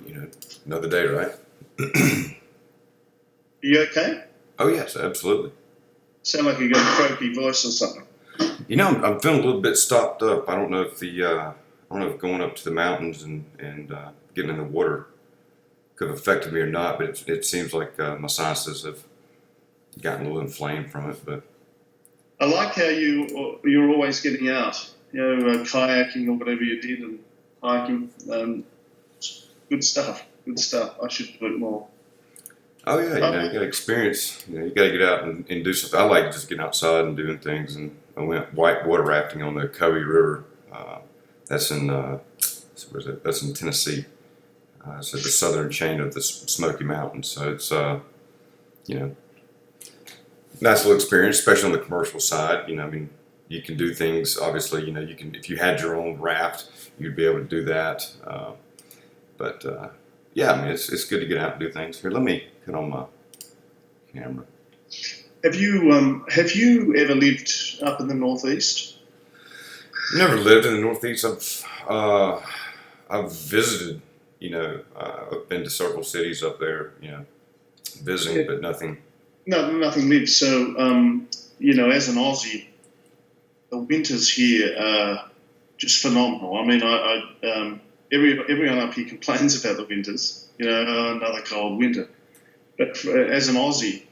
You know, another day, right? You okay? Oh yes, absolutely. Sound like you got a croaky voice or something. You know, I'm feeling a little bit stopped up. I don't know if I don't know if going up to the mountains and getting in the water could have affected me or not, but it seems like my sinuses have gotten a little inflamed from it. But I like how you're always getting out, kayaking or whatever you did and hiking. Good stuff. Good stuff. I should do it more. oh yeah, you know, you got to experience. You know, you got to get out and do something. I like just getting outside and doing things. And I went white water rafting on the Covey River. That's in where's it? That's in Tennessee. It's at the southern chain of the Smoky Mountains. So it's you know, nice little experience, especially on the commercial side. You know, I mean, you can do things. Obviously, you know, you can if you had your own raft, you'd be able to do that. But yeah, I mean, it's good to get out and do things. Here, let me put on my camera. Have you ever lived up in the northeast? Never lived in the Northeast. I've visited. You know, I've been to several cities up there. You know, Yeah. visiting, but nothing. No, nothing lived. So as an Aussie, the winters here are just phenomenal. I mean, everyone up here complains about the winters. Another cold winter. But as an Aussie,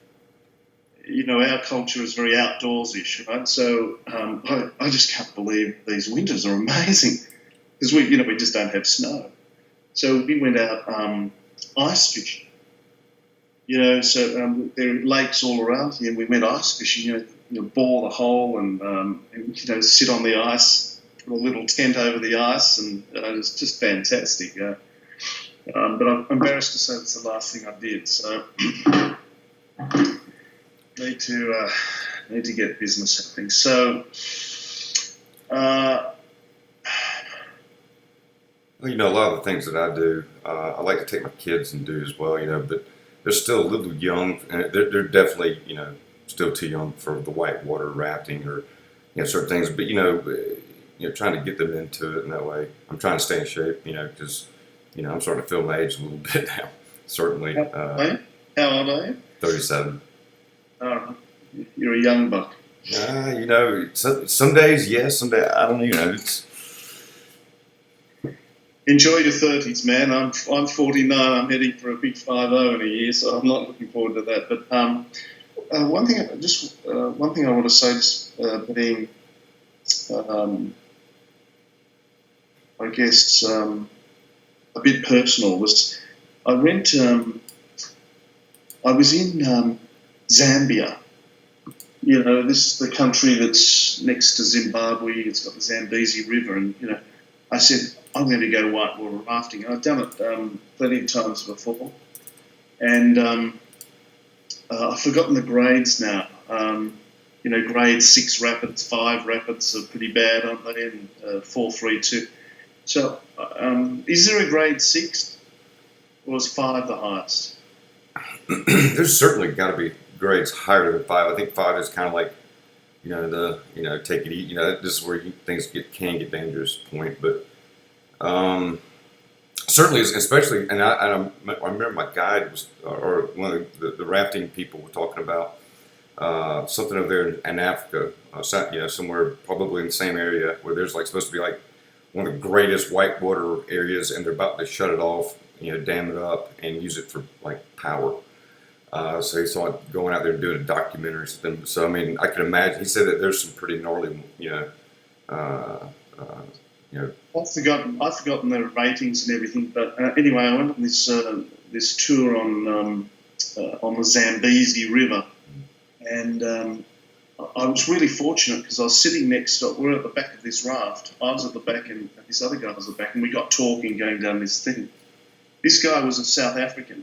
our culture is very outdoors-ish, right? So I just can't believe these winters are amazing because we just don't have snow. So we went out ice fishing. There are lakes all around here, and we went ice fishing. Bore the hole and sit on the ice, put a little tent over the ice, and it was just fantastic. But I'm embarrassed to say that's the last thing I did. So need to get business happening. So. Well, you know, a lot of the things that I do, I like to take my kids and do as well. You know, but they're still a little young, and they're definitely still too young for the whitewater rafting or certain things. But trying to get them into it in that way. I'm trying to stay in shape. Because I'm starting to feel my age a little bit now. Certainly, How old are you? 37. You're a young buck. Some days yes, some days I don't. It's Enjoy your 30s, man. I'm 49. I'm heading for a big 50 in a year, so I'm not looking forward to that. But one thing I want to say, just being, I guess, a bit personal, was I went. I was in Zambia. This is the country that's next to Zimbabwe. It's got the Zambezi River, and I said, I'm going to go whitewater rafting. I've done it plenty of times before. And I've forgotten the grades now. Grade 6 rapids, 5 rapids are pretty bad, aren't they? And 4, 3, 2. So is there a grade 6 or is 5 the highest? There's certainly got to be grades higher than 5. I think 5 is kind of like, take it easy. This is where things can get dangerous point. But certainly, especially, and I remember my guide was, or one of the rafting people were talking about something over there in Africa, somewhere probably in the same area where there's like supposed to be like one of the greatest whitewater areas, and they're about to shut it off, dam it up, and use it for like power. So he saw it going out there and doing a documentary or something. So I mean, I could imagine. He said that there's some pretty gnarly, I've forgotten the ratings and everything. But anyway, I went on this tour on the Zambezi River, and I was really fortunate because I was sitting next to. We're at the back of this raft. I was at the back, and this other guy was at the back, and we got talking, going down this thing. This guy was a South African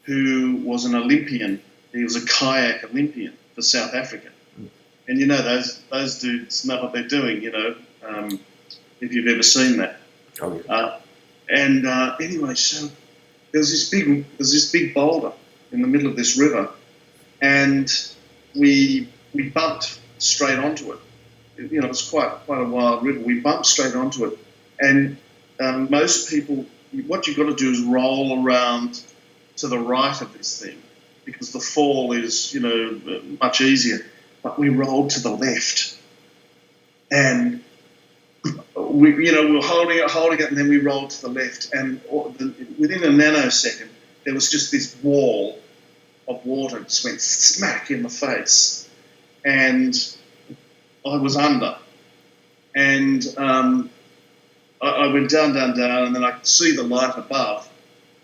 who was an Olympian. He was a kayak Olympian for South Africa. And those dudes know what they're doing, if you've ever seen that. Oh, yeah. Anyway, so there was this big boulder in the middle of this river, and we bumped straight onto it. It's quite a wild river. We bumped straight onto it, and most people what you've got to do is roll around to the right of this thing because the fall is, much easier. But we rolled to the left, and we were holding it, and then we rolled to the left, and within a nanosecond, there was just this wall of water just went smack in the face, and I was under, and I went down, and then I could see the light above,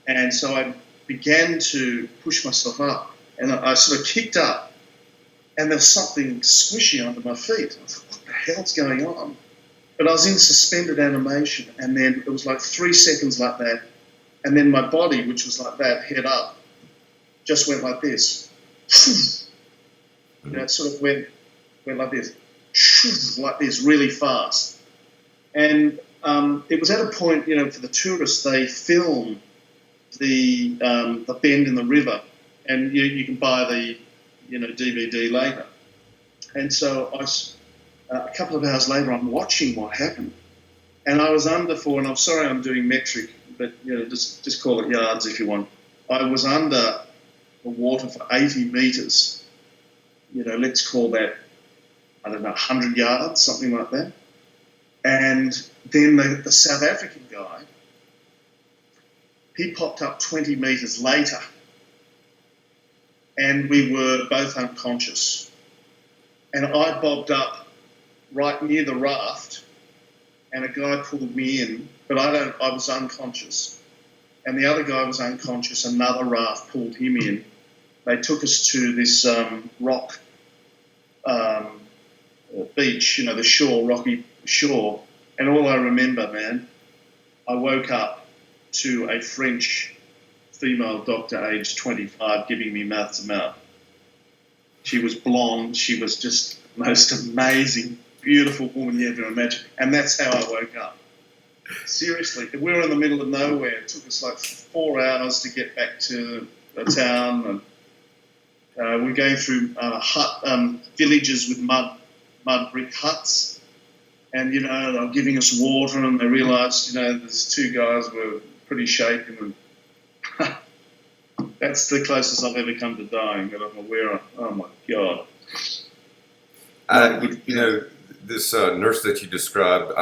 and so I began to push myself up, and I sort of kicked up, and there was something squishy under my feet. I thought, what the hell's going on? But I was in suspended animation, and then it was like 3 seconds like that, and then my body, which was like that, head up, just went like this. It sort of went like this, really fast. And it was at a point, for the tourists, they film the bend in the river, and you can buy the DVD later. And so a couple of hours later, I'm watching what happened, and I was under for, and I'm sorry I'm doing metric, but just call it yards if you want. I was under the water for 80 metres. Let's call that, I don't know, 100 yards, something like that. And then the South African guy, he popped up 20 metres later, and we were both unconscious. And I bobbed up right near the raft, and a guy pulled me in, but I was unconscious. And the other guy was unconscious, another raft pulled him in. They took us to this rock beach, the shore, rocky shore. And all I remember, man, I woke up to a French female doctor, aged 25, giving me mouth to mouth. She was blonde. She was just the most amazing, beautiful woman you ever imagine. And that's how I woke up. Seriously, we were in the middle of nowhere. It took us like 4 hours to get back to the town, and we're going through villages with mud brick huts, and they were giving us water, and they realised these 2 guys were pretty shaken, and that's the closest I've ever come to dying that I'm aware of. Oh my God! This nurse that you described,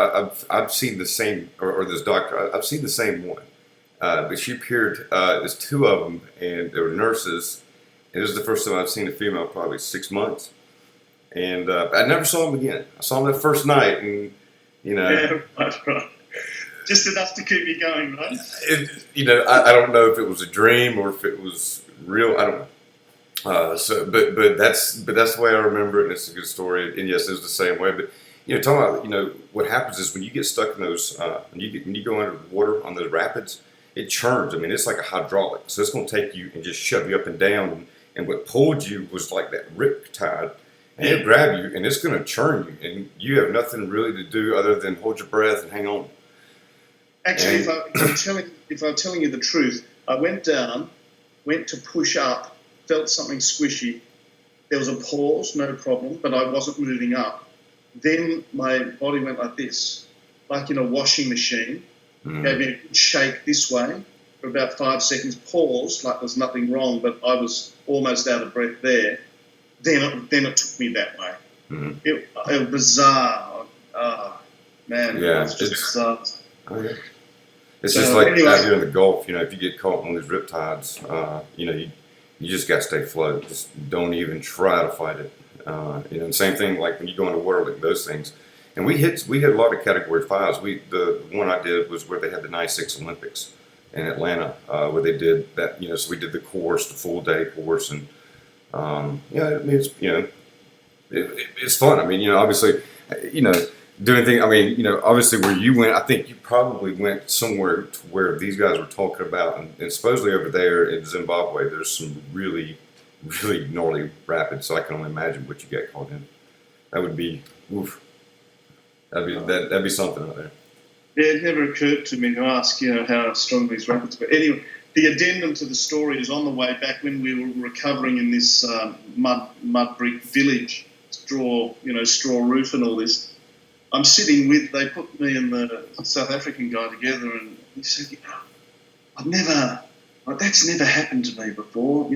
I've seen the same, or this doctor, I've seen the same one, but she appeared. There's 2 of them, and they were nurses. And this is the first time I've seen a female, probably 6 months, and I never saw them again. I saw them that first night, and yeah, right. Just enough to keep me going, right? I don't know if it was a dream or if it was real. I don't know. But that's the way I remember it, and it's a good story. And yes, it was the same way. But talking about what happens is when you get stuck in those, when you go under the water on those rapids, it churns. I mean, it's like a hydraulic, so it's going to take you and just shove you up and down. And what pulled you was like that rip tide, and it'll grab you, and it's going to churn you, and you have nothing really to do other than hold your breath and hang on. Actually, if I'm telling you the truth, I went down, went to push up, felt something squishy. There was a pause, no problem, but I wasn't moving up. Then my body went like this, like in a washing machine. Gave me a good shake this way for about 5 seconds, paused like there's nothing wrong, but I was almost out of breath there. Then it took me that way. It was bizarre. Man, Yeah, it was just bizarre. Oh yeah. It's just like anyway, out here in the Gulf, if you get caught on these rip tides, you just got to stay afloat. Just don't even try to fight it. And same thing like when you go into water like those things. And we hit a lot of Category 5s. The one I did was where they had the 96 Olympics in Atlanta, where they did that. So we did the course, the full day course, and it's fun. I mean, obviously, doing things. I mean, obviously where you went, I think you probably went somewhere to where these guys were talking about, and supposedly over there in Zimbabwe, there's some really, really gnarly rapids. So I can only imagine what you got caught in. That would be, oof. That'd be something out there. Yeah, it never occurred to me to ask, how strong these rapids were. Anyway, the addendum to the story is on the way back when we were recovering in this mud brick village, straw roof and all this. I'm sitting they put me and the South African guy together, and he said, That's never happened to me before.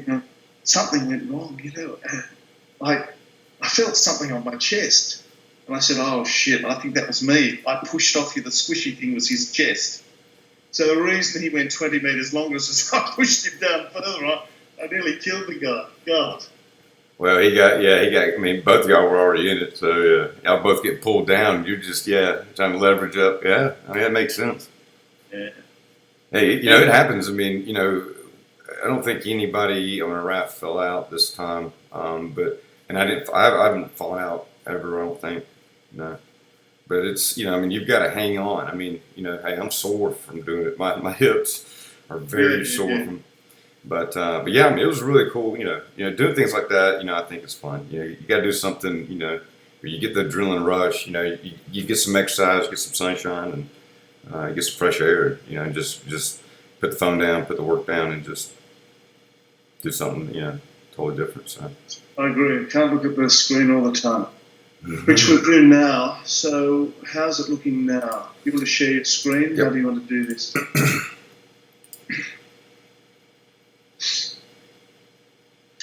Something went wrong. I felt something on my chest, and I said, "Oh shit! I think that was me." I pushed off the squishy thing was his chest. So the reason he went 20 metres longer is I pushed him down further. I nearly killed the guy. God. Well, he got. I mean, both of y'all were already in it, so y'all both get pulled down. You're just trying to leverage up. Yeah, I mean that makes sense. Yeah. Hey, it happens. I mean, I don't think anybody on a raft fell out this time. And I didn't. I haven't fallen out ever. I don't think. No. But it's I mean you've got to hang on. I mean hey, I'm sore from doing it. My hips are very sore from. But yeah, I mean it was really cool. Doing things like that. I think it's fun. You got to do something. Where you get the adrenaline rush. You get some exercise, get some sunshine, and get some fresh air. And just put the phone down, put the work down, and just do something. Totally different. So I agree. Can't look at the screen all the time. Which we'll do now. So how's it looking now? You want to share your screen? Yep. How do you want to do this?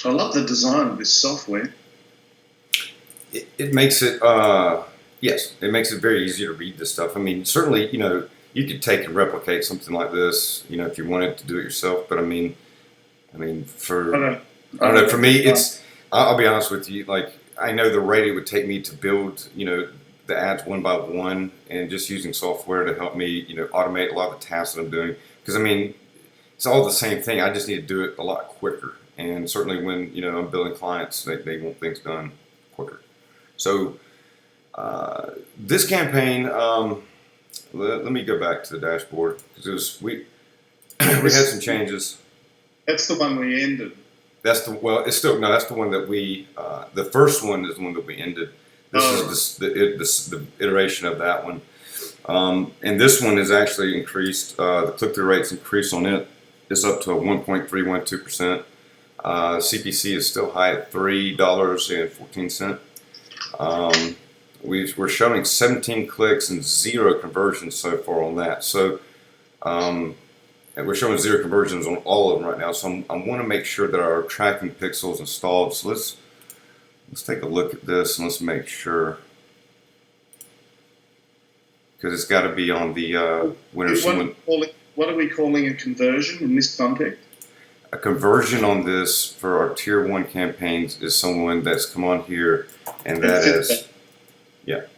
I love the design of this software. It makes it yes, it makes it very easy to read this stuff. I mean, certainly you could take and replicate something like this if you wanted to do it yourself. But I mean for I don't know. For me, it's I'll be honest with you. Like I know the rate it would take me to build the ads one by one, and just using software to help me automate a lot of the tasks that I'm doing. Because I mean, it's all the same thing. I just need to do it a lot quicker. And certainly when I'm building clients, they want things done quicker. So this campaign, let me go back to the dashboard because we had some changes. That's the one we ended. It's the one that we the first one is the one that we ended. This is the iteration of that one, and this one is actually increased. The click-through rate's increased on it. It's up to 1.312%. CPC is still high at $3.14. We're showing 17 clicks and 0 conversions so far on that. So and we're showing 0 conversions on all of them right now. So I want to make sure that our tracking pixel is installed. So let's take a look at this and let's make sure, because it's got to be on the What are we calling a conversion in this context? A conversion on this for our tier 1 campaigns is someone that's come on here and that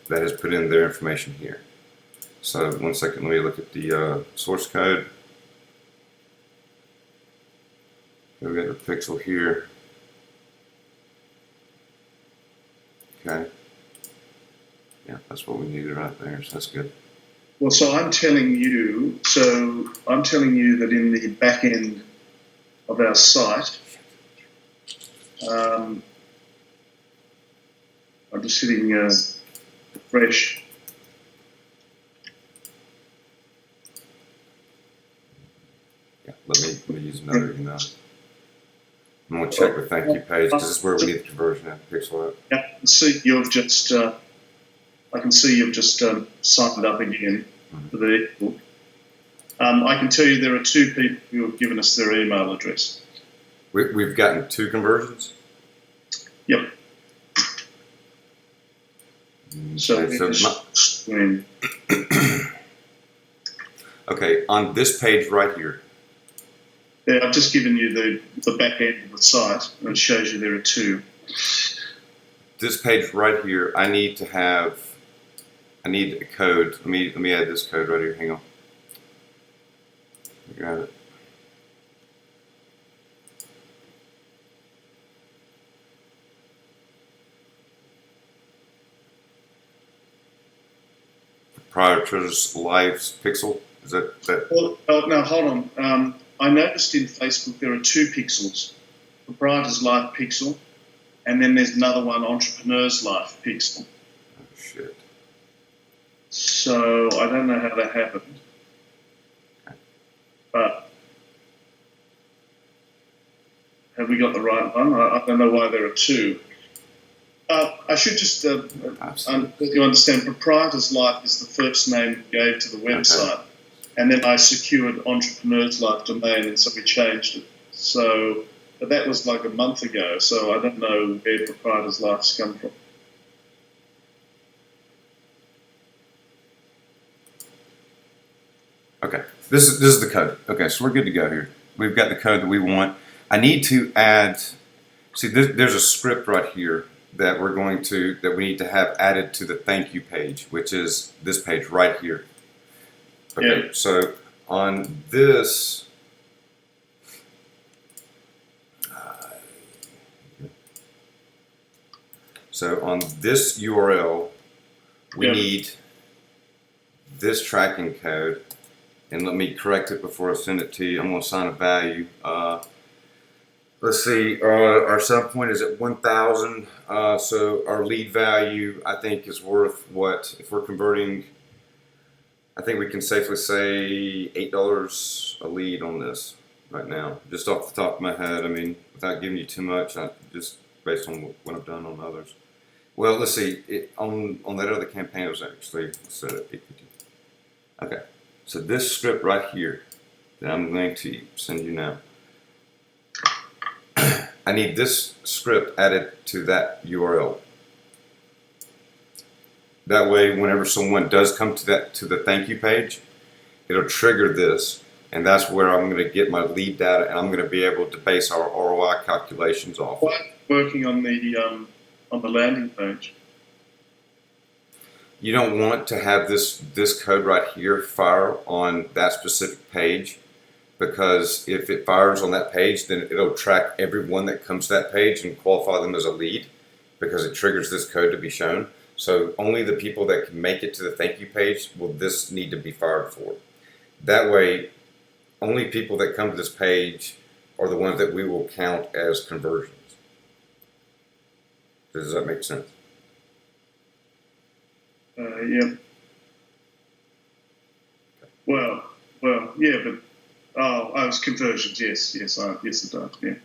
has put in their information here. So 1 second, let me look at the source code. We got the pixel here. Okay. Yeah, that's what we needed right there. So that's good. Well, so I'm telling you that in the back end of our site, I'm just hitting refresh. Yeah, let me use another email. I'm going to check the thank you page because this is where we need the conversion at pixel at. Yeah, see you've just I can see you've just signed up again for the ebook. I can tell you there are 2 people who have given us their email address. We've gotten 2 conversions? Yep. Okay, on this page right here. Yeah, I've just given you the back end of the site, and it shows you there are 2. This page right here, I need a code. Let me add this code right here. Hang on. I got it. Proprietor's Lives pixel. Is that? Well, no, hold on. I noticed in Facebook there are 2 pixels: Proprietor's Life pixel, and then there's another one, Entrepreneur's Life pixel. Oh shit. So I don't know how that happened, but have we got the right one? I don't know why there are 2. I should just let you understand. Proprietor's Life is the first name we gave to the website. and then I secured Entrepreneur's Life domain, and so we changed it. So, but that was like a month ago, so I don't know where Proprietor's Life's come from. Okay, this is the code. Okay, so we're good to go here. We've got the code that we want. I need to add. See, there's a script right here that we need to have added to the thank you page, which is this page right here. Okay, Yeah. so on this, URL, we need this tracking code. And let me correct it before I send it to you. I'm going to assign a value. Let's see, our sub point is at 1,000. So our lead value, I think, is worth what? If we're converting, I think we can safely say $8 a lead on this right now. Just off the top of my head. I mean, without giving you too much, just based on what I've done on others. Well, let's see. On that other campaign, it was actually set at 850. Okay. So this script right here that I'm going to send you now, I need this script added to that URL. That way, whenever someone does come to the thank you page, it'll trigger this, and that's where I'm going to get my lead data, and I'm going to be able to base our ROI calculations off. Working on the landing page. You don't want to have this code right here fire on that specific page, because if it fires on that page, then it'll track everyone that comes to that page and qualify them as a lead, because it triggers this code to be shown. So only the people that can make it to the thank you page will this need to be fired for. That way, only people that come to this page are the ones that we will count as conversions. Does that make sense? Yeah. Well, yeah, but it was conversions. Yes, it does. Yeah.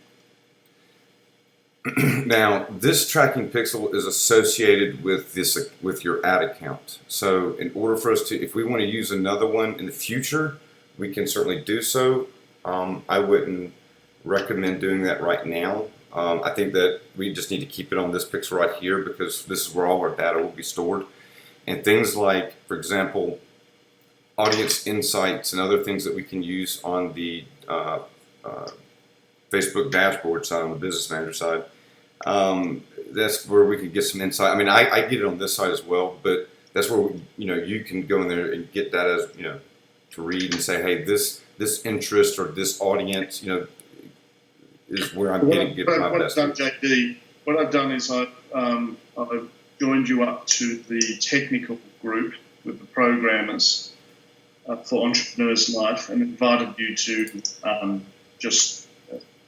Now, this tracking pixel is associated with your ad account. So, in order for us to, if we want to use another one in the future, we can certainly do so. I wouldn't recommend doing that right now. I think that we just need to keep it on this pixel right here, because this is where all our data will be stored. And things like, for example, audience insights and other things that we can use on the Facebook dashboard side, on the business manager side. That's where we can get some insight. I mean, I get it on this side as well, but that's where you can go in there and get data, to read and say, hey, this interest or this audience, is where I'm getting my best. JD, what I've done is I've joined you up to the technical group with the programmers for Entrepreneur's Life, and invited you to just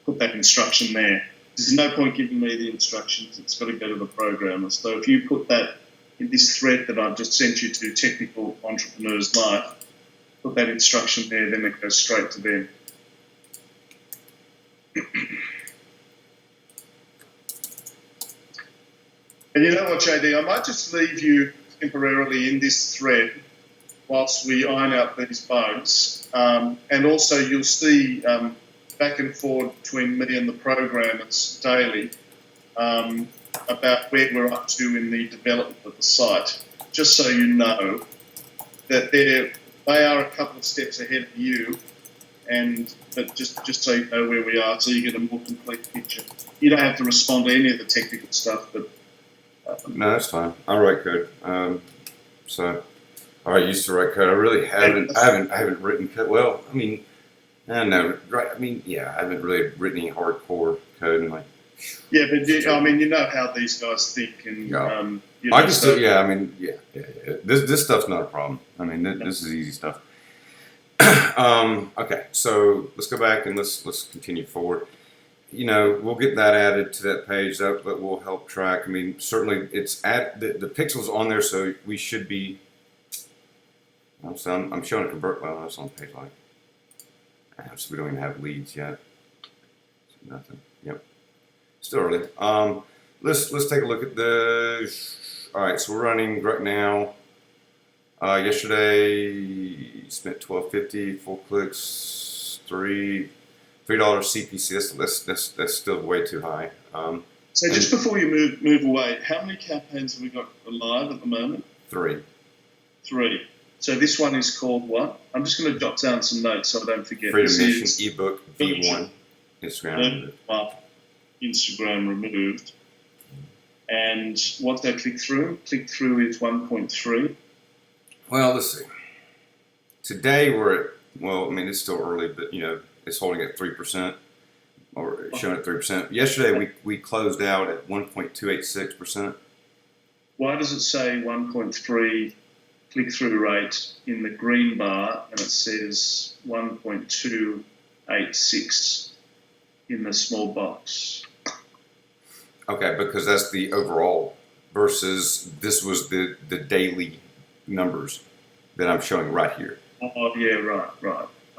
put that instruction there. There's no point giving me the instructions. It's got to go to the programmers. So if you put that in this thread that I've just sent you to, Technical Entrepreneur's Life, put that instruction there, then it goes straight to them. And you know what, JD, I might just leave you temporarily in this thread whilst we iron out these bugs. And also you'll see back and forth between me and the programmers daily about where we're up to in the development of the site, just so you know that they are a couple of steps ahead of you, but just so you know where we are, so you get a more complete picture. You don't have to respond to any of the technical stuff, but no, that's fine. I write code. I used to write code. I really haven't. I haven't written code. Well, I mean, I know, right? I mean, yeah, I haven't really written any hardcore code in like. Yeah, but I mean, you know how these guys think, and yeah. I can still. Yeah, I mean, yeah. This stuff's not a problem. I mean, this is easy stuff. Okay, so let's go back and let's continue forward. We'll get that added to that page. That will help track. I mean, certainly it's the pixels on there, so we should be. So I'm showing a convert. Well, that's on page like. So we don't even have leads yet. So nothing. Yep. Still early. Let's take a look at the. All right, so we're running right now. Yesterday spent 12.50, 4 clicks, $3 CPC. That's still way too high. So just before you move away, how many campaigns have we got live at the moment? 3. 3. So this one is called what? I'm just going to jot down some notes so I don't forget. Freedom Mission ebook V1. Instagram removed. And what's that click through? Click through is 1.3. Well, let's see. Today we're at, well, I mean, it's still early, but, it's holding at 3%, or showing at 3%. Yesterday we closed out at 1.286%. Why does it say 1.3 click-through rate in the green bar and it says 1.286 in the small box? Okay, because that's the overall versus this was the daily numbers that I'm showing right here. Oh yeah, right.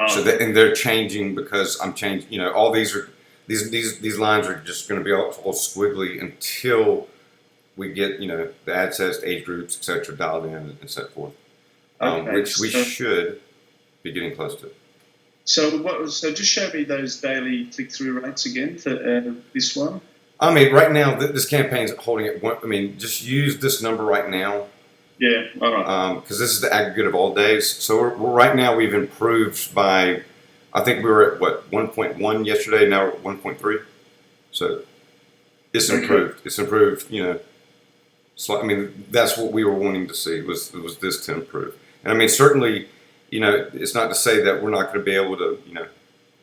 So and they're changing because I'm changing. All these lines are just going to be all squiggly until we get the ad sets, age groups, etc. dialed in and so forth, which we should be getting close to. So just show me those daily click-through rates again for this one. I mean, right now this campaign is holding at one. I mean, just use this number right now. Yeah, all right. Because this is the aggregate of all days. So we're right now we've improved by, I think we were at 1.1 yesterday. Now we're at 1.3. So it's improved. It's improved. So, I mean, that's what we were wanting to see was this to improve. And I mean, certainly, it's not to say that we're not going to be able to.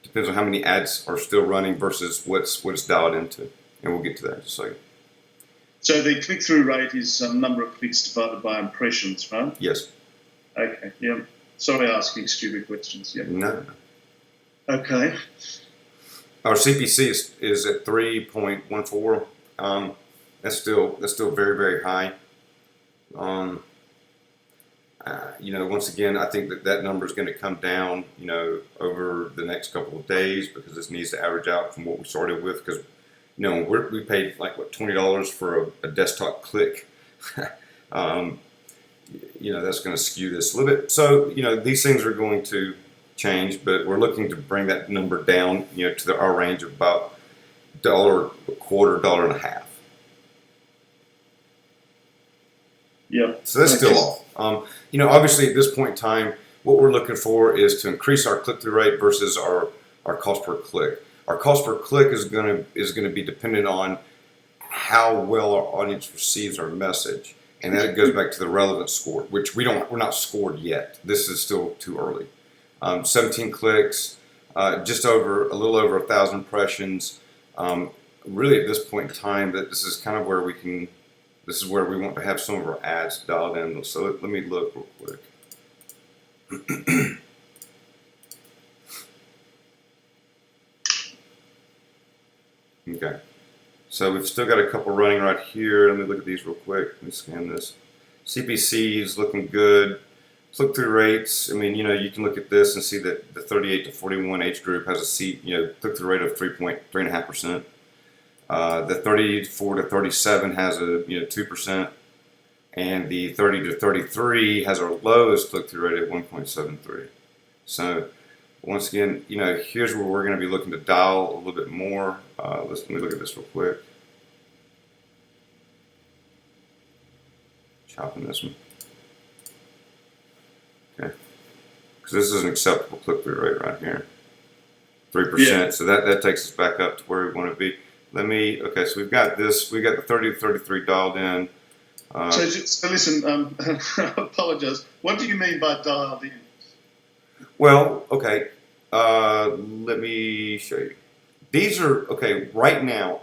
Depends on how many ads are still running versus what it's dialed into, and we'll get to that in a second. So the click-through rate is number of clicks divided by impressions, right? Yes. Okay, yeah. Sorry asking stupid questions, yeah. No. Okay. Our CPC is at 3.14. That's still very, very high. Once again, I think that number is going to come down, over the next couple of days because this needs to average out from what we started with because we paid like $20 for a desktop click. That's going to skew this a little bit. So these things are going to change, but we're looking to bring that number down, to our range of about $1.25, $1.50. Yeah. So that's still off. Obviously at this point in time, what we're looking for is to increase our click-through rate versus our cost per click. Our cost per click is going to be dependent on how well our audience receives our message, and that goes back to the relevance score, which we're not scored yet. This is still too early. 17 clicks, just over a little over 1,000 impressions. Really, at this point in time, that this is kind of where we can. This is where we want to have some of our ads dialed in. So let me look real quick. Okay, so we've still got a couple running right here. Let me look at these real quick. Let me scan this. CPC is looking good. Click-through rates. I mean, you can look at this and see that the 38 to 41 age group has a click-through rate of 3.5%. The 34 to 37 has a 2%, and the 30 to 33 has our lowest click-through rate at 1.73. So once again, here's where we're going to be looking to dial a little bit more. Let me look at this real quick. Chopping this one. Okay, because this is an acceptable click-through rate right here, 3%. Yeah. So that takes us back up to where we want to be. Okay, so we've got this. We got the 30 to 33 dialed in. So listen, I apologize. What do you mean by dialed in? Well, okay. Let me show you. These are okay. Right now,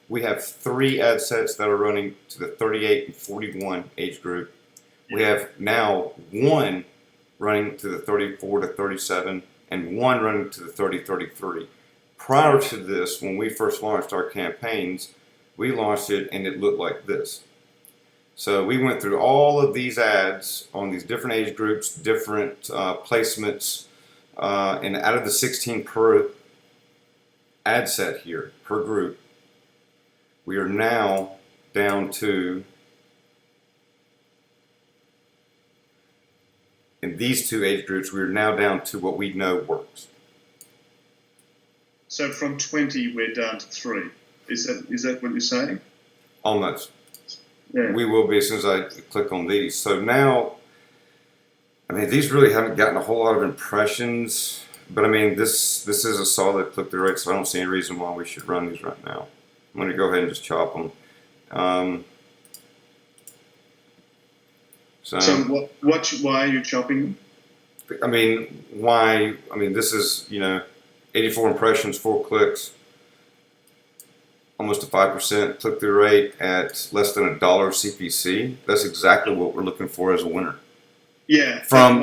we have 3 ad sets that are running to the 38 and 41 age group. We have now 1 running to the 34 to 37 and 1 running to the 30-33. Prior to this, when we first launched our campaigns, we launched it and it looked like this. So we went through all of these ads on these different age groups, different placements, and out of the 16 per ad set here, per group, we are now down to in these two age groups, we're now down to what we know works. So from 20, we're down to 3. Is that what you're saying? Almost. Yeah. We will be as soon as I click on these. So now, I mean, these really haven't gotten a whole lot of impressions, but I mean, this is a solid click-through rate, so I don't see any reason why we should run these right now. I'm going to go ahead and just chop them. So why are you chopping them? I mean, why? I mean, this is, 84 impressions, 4 clicks, almost a 5% click-through rate at less than $1 CPC. That's exactly what we're looking for as a winner. Yeah. From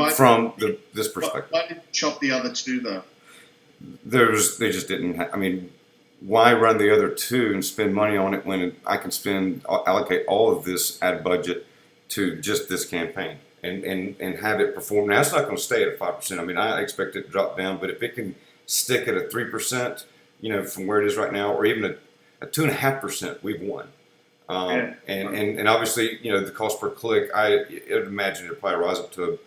this perspective. Why did you chop the other 2 though? They just didn't. I mean, why run the other 2 and spend money on it when I can allocate all of this ad budget to just this campaign and have it perform? Now it's not going to stay at 5%. I mean, I expect it to drop down, but if it can stick at a 3%, from where it is right now, or even a 2.5%, we've won. And obviously, the cost per click, I would imagine it'll probably rise up to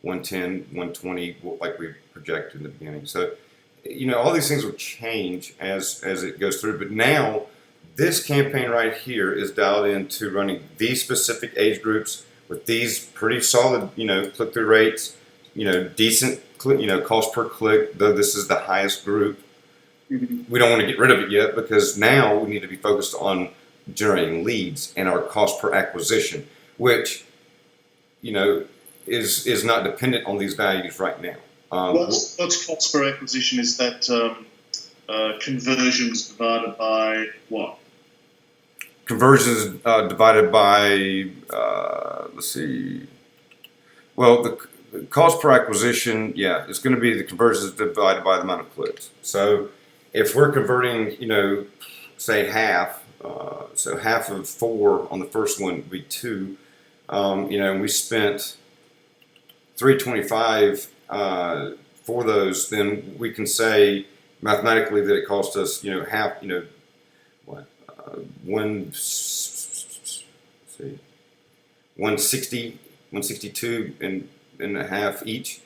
110, 120, like we projected in the beginning. So, all these things will change as it goes through. But now, this campaign right here is dialed into running these specific age groups with these pretty solid, click-through rates, decent, cost per click, though this is the highest group. We don't want to get rid of it yet because now we need to be focused on generating leads and our cost per acquisition, which, is not dependent on these values right now. What's cost per acquisition? Is that conversions divided by what? Conversions divided by, let's see. Well, the cost per acquisition, it's going to be the conversions divided by the amount of clicks. So if we're converting, say half, so half of 4 on the first one would be 2, and we spent $325 for those, then we can say mathematically that it cost us, half, what, 162 and a half each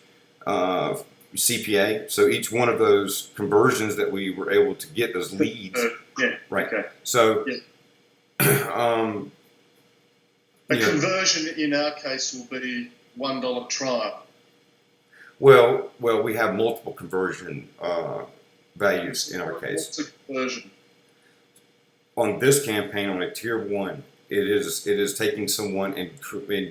CPA. So each one of those conversions that we were able to get, those leads, right? Okay. So, a conversion in our case will be $1 trial. Well, we have multiple conversion values in our case. What's a conversion? On this campaign, on a tier 1, it is taking someone and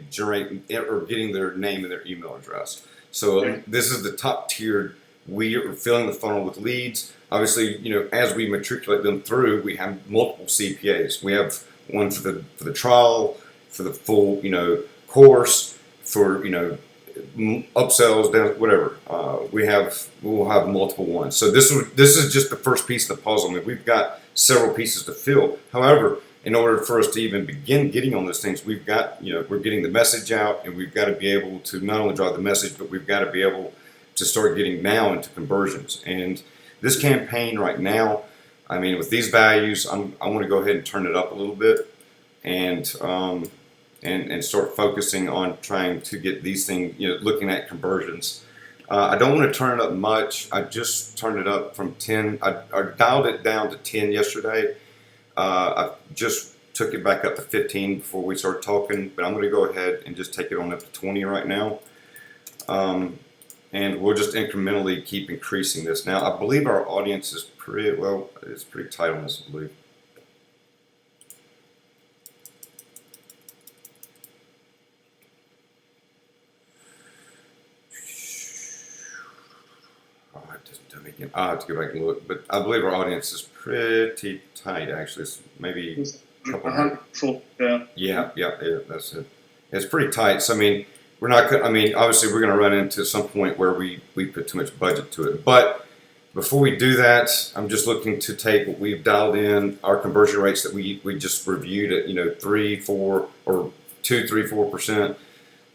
generating or getting their name and their email address. So this is the top tiered. We are filling the funnel with leads. Obviously, as we matriculate them through, we have multiple CPAs. We have one for the trial, for the full course, for upsells, whatever. We'll have multiple ones. So this is just the first piece of the puzzle. I mean, we've got several pieces to fill. However, in order for us to even begin getting on those things, we've got, we're getting the message out, and we've got to be able to not only drive the message, but we've got to be able to start getting now into conversions. And this campaign right now, I mean, with these values, I want to go ahead and turn it up a little bit, and start focusing on trying to get these things, looking at conversions. I don't want to turn it up much. I just turned it up from 10. I dialed it down to 10 yesterday. I just took it back up to 15 before we started talking, but I'm going to go ahead and just take it on up to 20 right now. And we'll just incrementally keep increasing this. Now, I believe our audience is it's pretty tight on this, I believe. I'll have to go back and look, but I believe our audience is pretty tight, actually. It's maybe a couple hundred. Yeah, that's it. It's pretty tight. So, I mean, obviously we're going to run into some point where we put too much budget to it. But before we do that, I'm just looking to take what we've dialed in, our conversion rates that we just reviewed at, 3, 4, or 2, 3, 4%.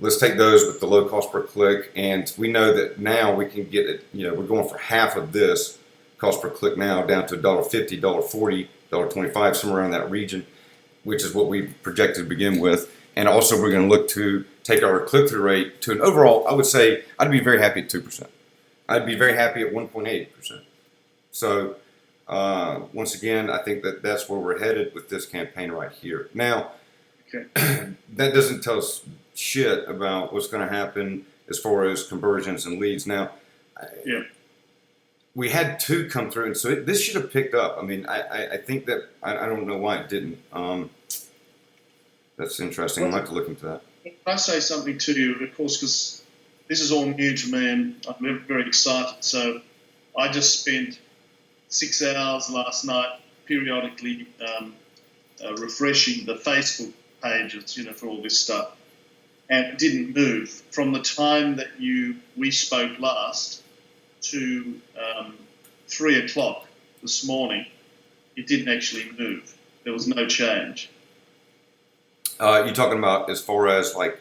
Let's take those with the low cost per click, and we know that now we can get it, we're going for half of this cost per click now down to $1.50, $1.40, $1.25, somewhere around that region, which is what we projected to begin with. And also we're going to look to take our click-through rate to an overall, I would say I'd be very happy at 2%. I'd be very happy at 1.8%. So once again, I think that that's where we're headed with this campaign right here. Now, that doesn't tell us shit about what's going to happen as far as conversions and leads. Now, we had 2 come through, and so this should have picked up. I mean, I think that I don't know why it didn't. That's interesting. I'll have to look into that. Can I say something to you, of course, because this is all new to me, and I'm very, very excited. So I just spent 6 hours last night periodically refreshing the Facebook pages, for all this stuff, and it didn't move from the time that we spoke last to 3 o'clock this morning. It didn't actually move. There was no change. You talking about as far as like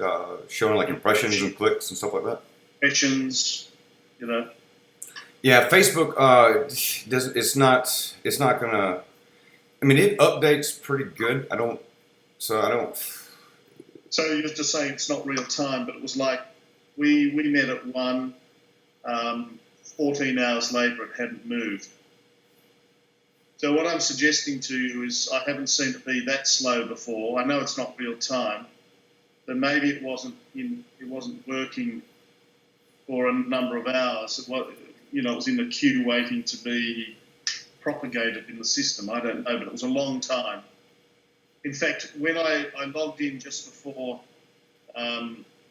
showing like impressions and clicks and stuff like that? Impressions, Yeah, Facebook it's not gonna. I mean, it updates pretty good. I don't. So you're just saying it's not real time, but it was like we met at 1. 14 hours later, it hadn't moved. So what I'm suggesting to you is I haven't seen it be that slow before. I know it's not real time, but maybe it wasn't working for a number of hours. It was in the queue waiting to be propagated in the system. I don't know, but it was a long time. In fact, when I logged in just before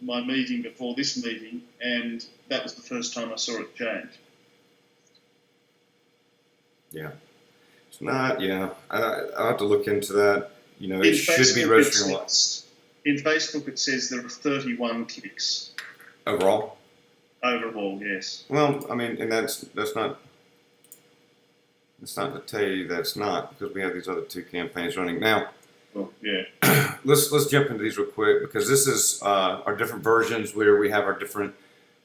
my meeting, before this meeting, and that was the first time I saw it change. Yeah. It's not, I'll have to look into that. It should be registering a lot. In Facebook, it says there are 31 clicks. Overall? Overall, yes. Well, I mean, and that's not to tell you that's not, because we have these other 2 campaigns running. Now, let's jump into these real quick, because this is our different versions where we have our different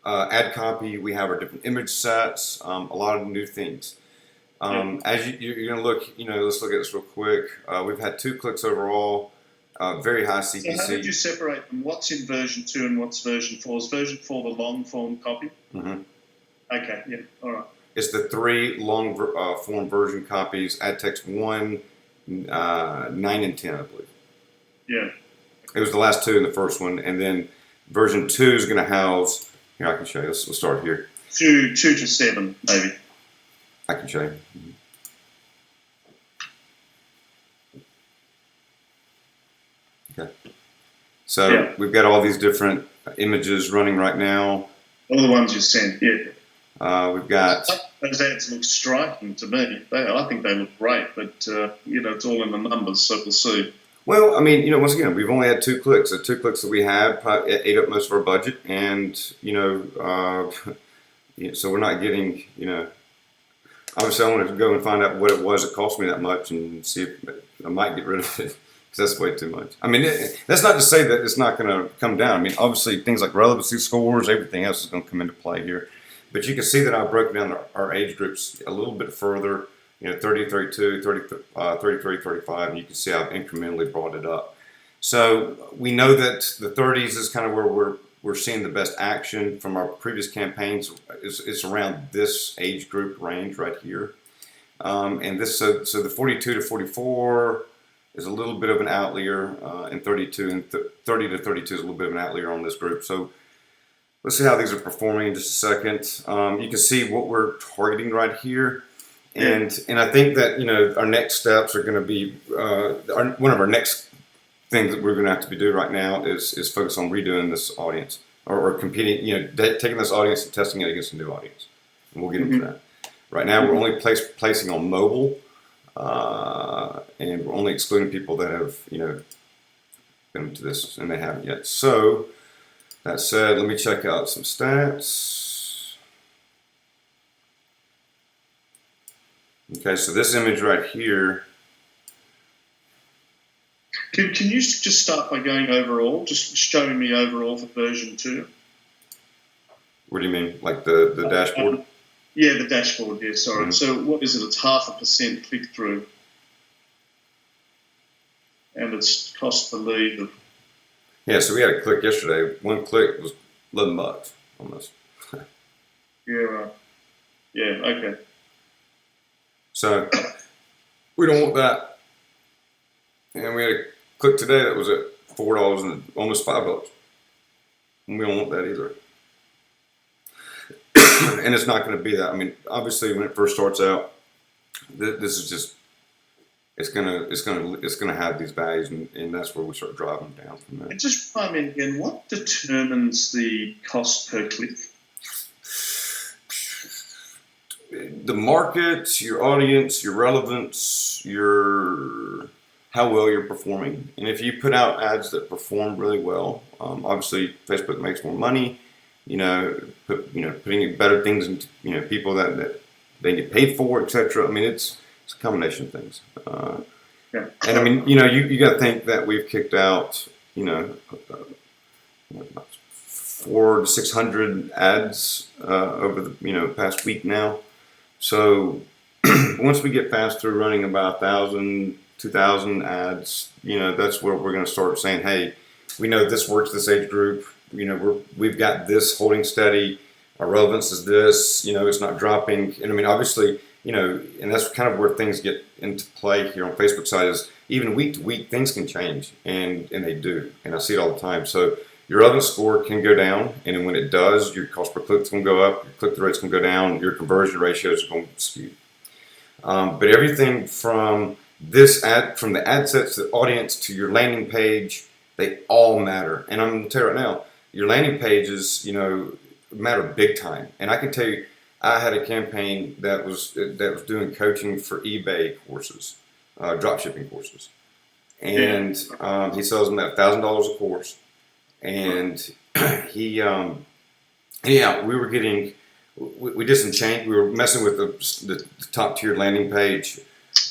ad copy, we have our different image sets, a lot of new things. As you're going to look, let's look at this real quick. We've had 2 clicks overall, very high CPC. So how did you separate them? What's in version 2 and what's version 4? Is version 4 the long form copy? Mm-hmm. Okay, yeah, all right. It's the 3 long form version copies, ad text 1, 9, and 10, I believe. Yeah. It was the last 2 in the first one, and then version 2 is going to house. Here, I can show you. We'll start here. 2 to 7, maybe. I can show you. Okay. So we've got all these different images running right now. All the ones you sent, yeah. We've got. Those ads look striking to me. I think they look great, but it's all in the numbers, so we'll see. Well, I mean, once again, we've only had 2 clicks. The 2 clicks that we had ate up most of our budget, and so we're not getting, Obviously, I want to go and find out what it was that cost me that much, and see if I might get rid of it, because that's way too much. I mean, that's not to say that it's not going to come down. I mean, obviously, things like relevancy scores, everything else is going to come into play here. But you can see that I've broken down our age groups a little bit further, 30, 32, 33, 35, and you can see I've incrementally brought it up. So we know that the 30s is kind of where we're seeing the best action from our previous campaigns. It's around this age group range right here. And this, so the 42 to 44 is a little bit of an outlier, and 32 and 30 to 32 is a little bit of an outlier on this group. So let's see how these are performing in just a second. You can see what we're targeting right here. And I think that, our next steps are going to be, one of our next things that we're going to have to be doing right now is focus on redoing this audience or competing, taking this audience and testing it against a new audience. And we'll get into that. Right now, we're only placing on mobile, and we're only excluding people that have, been to this and they haven't yet. So that said, let me check out some stats. Okay, so this image right here. Can you just start by going overall, just showing me overall for version 2? What do you mean, like the dashboard? Yeah, the dashboard, yeah, sorry. Mm-hmm. So what is it? It's 0.5% click-through. And it's cost per lead of Yeah, so we had a click yesterday. One click was $11 almost. Yeah, right. Yeah, okay. So we don't want that. And we had a click today that was at $4 and almost $5. And we don't want that either. And it's not going to be that. I mean, obviously, when it first starts out, this is just it's gonna have these values, and that's where we start driving down from there. And just remind me again, what determines the cost per click? The market, your audience, your relevance, your how well you're performing, and if you put out ads that perform really well, obviously Facebook makes more money. Putting better things into people that they get paid for, etc. I mean, it's a combination of things. Yeah. And I mean, you got to think that we've kicked out, 400 to 600 ads over the past week now. So once we get past through running about 1,000, 2,000 ads, that's where we're going to start saying, hey, we know this works this age group. We've got this holding steady. Our relevance is this. It's not dropping. And I mean, obviously, and that's kind of where things get into play here on Facebook side is even week to week things can change, and they do, and I see it all the time. So your relevance score can go down, and then when it does, your cost per click is going to go up, your click through rates can go down, your conversion ratios are going to skew. But everything from from the ad sets to the audience to your landing page, they all matter. And I'm going to tell you right now, your landing pages, matter big time. And I can tell you, I had a campaign that was doing coaching for eBay courses, drop shipping courses, and he sells them at $1,000 a course. And we were getting, we did some change. We were messing with the top tier landing page.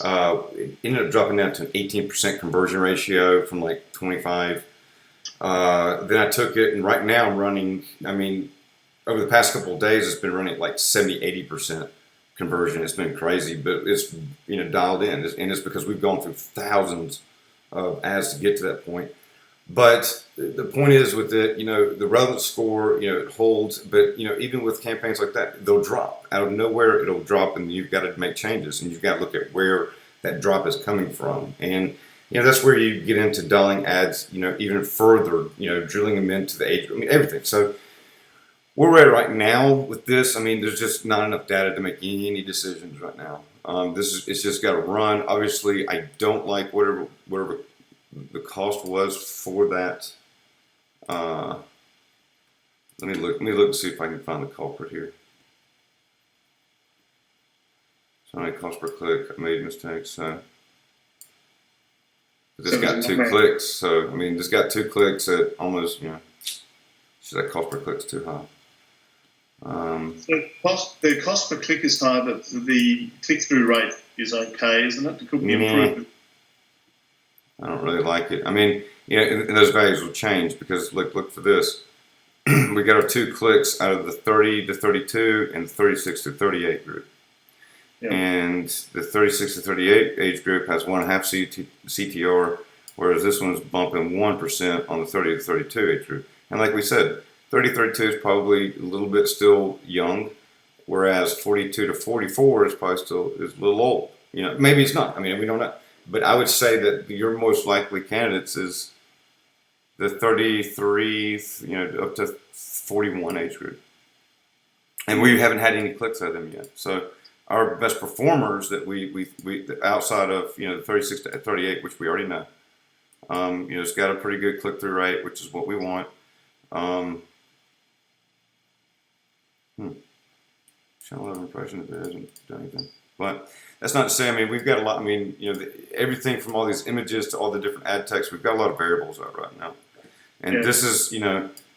It ended up dropping down to an 18% conversion ratio from like 25. Then I took it, and right now I'm running. I mean, over the past couple of days, it's been running at like 70-80% conversion. It's been crazy, but it's dialed in, and it's because we've gone through thousands of ads to get to that point. But the point is with it, the relevance score, it holds. But even with campaigns like that, they'll drop out of nowhere. It'll drop, and you've got to make changes, and you've got to look at where that drop is coming from. And that's where you get into dialing ads, even further, drilling them into the age, everything. So where we're at right now with this, I mean, there's just not enough data to make any decisions right now. It's just got to run. Obviously, I don't like whatever the cost was for that. Let me look and see if I can find the culprit here. So how many cost per click? I made mistakes. This got 2 clicks. So I mean, this got 2 clicks at almost. So that cost per click is too high. So the cost per click is high, but the click-through rate is okay, isn't it? It could be improved. I don't really like it. I mean, and those values will change because look for this. We got our 2 clicks out of the 30 to 32 and the 36 to 38 group. Yeah. And the 36 to 38 age group has 1.5 CTR, whereas this one's bumping 1% on the 30 to 32 age group. And like we said, 30-32 is probably a little bit still young, whereas 42 to 44 is probably still a little old. Maybe it's not. I mean, we don't know. But I would say that your most likely candidates is the 33, up to 41 age group. And we haven't had any clicks out of them yet. So our best performers that we outside of, the 36 to 38, which we already know, it's got a pretty good click-through rate, which is what we want. Channel 11 impression if it hasn't done anything. But that's not to say, I mean, we've got a lot, I mean, everything from all these images to all the different ad texts, we've got a lot of variables out right now. And this is,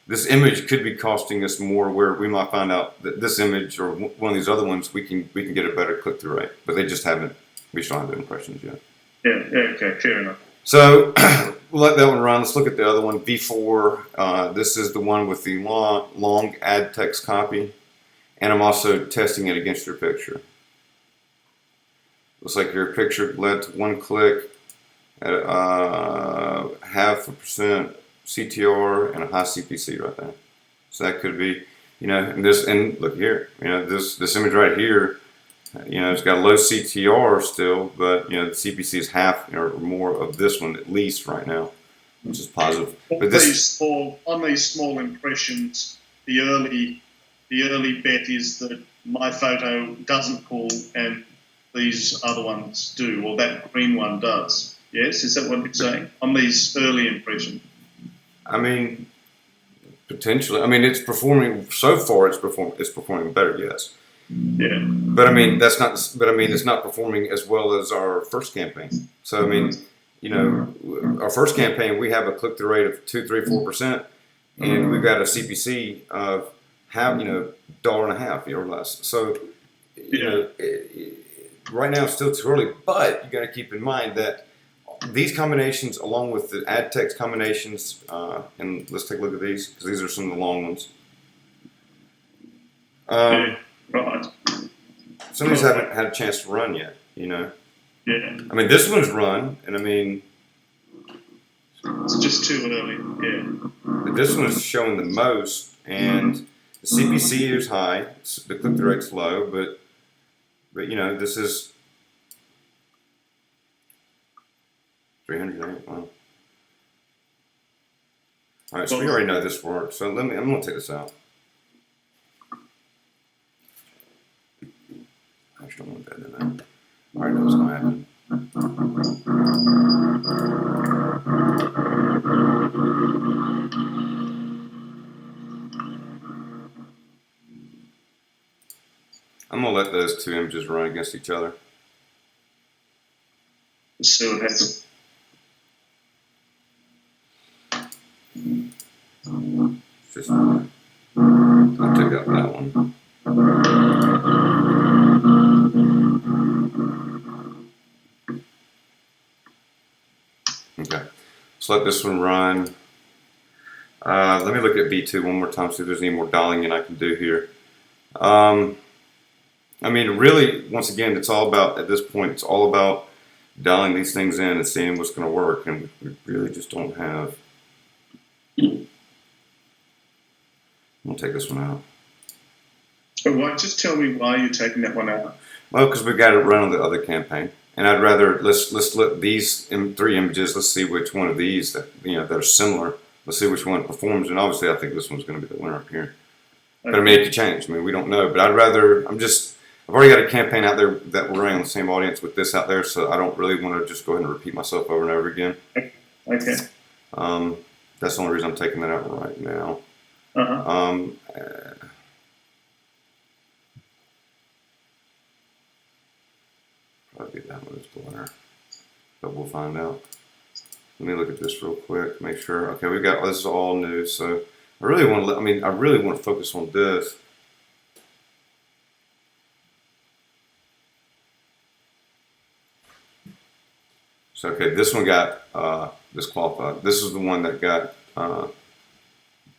this image could be costing us more, where we might find out that this image or one of these other ones, we can get a better click-through rate. But they just haven't, we just don't have the impressions yet. Yeah, okay, fair enough. So we'll let that one run. Let's look at the other one, V4. This is the one with the long ad text copy. And I'm also testing it against your picture. Looks like your picture led to 1 click at 0.5%. CTR and a high CPC right there. So that could be, and look here, this image right here, it's got a low CTR still, but the CPC is half or more of this one at least right now, which is positive. But on these small impressions, the early bet is that my photo doesn't pull and these other ones do, or that green one does. Yes, is that what you're saying on these early impressions? I mean, potentially. I mean, it's performing so far. It's performing better. Yes. Yeah. But I mean, that's not. But I mean, it's not performing as well as our first campaign. So I mean, our first campaign we have a click-through rate of 2, 3, 4%, and we've got a CPC of $1.50 or less. So right now it's still too early. But you got to keep in mind that these combinations, along with the ad text combinations, and let's take a look at these because these are some of the long ones. Right. Some of these haven't had a chance to run yet, Yeah. I mean, this one's run, and I mean, it's just too early. Yeah. But this one is showing the most, and the CPC is high, the click-through rate's low, but this is 308. Wow. All right, so we already know this works. So I'm going to take this out. I just don't want that in there. I already know what's going to happen. I'm going to let those two images run against each other. Let's see what happens. Just, I took out that one. Okay, let's let this one run. Let me look at B2 one more time, see if there's any more dialing in I can do here. I mean, really, once again, it's all about, at this point, it's all about dialing these things in and seeing what's going to work, and we really just don't have. I'm going to take this one out. But why? Just tell me why you're taking that one out. Well, because we got it run on the other campaign, and I'd rather let's let these three images. Let's see which one of these that that are similar. Let's see which one performs, and obviously, I think this one's going to be the winner up here. Okay. But I mean, it could change. I mean, we don't know. But I'd rather. I've already got a campaign out there that we're running on the same audience with this out there, so I don't really want to just go ahead and repeat myself over and over again. Okay. That's the only reason I'm taking that out right now. Probably that one is the winner, but we'll find out. Let me look at this real quick, make sure. Okay, we got this is all new, so I really want to. I really want to focus on this. So okay, this one got disqualified. This is the one that got that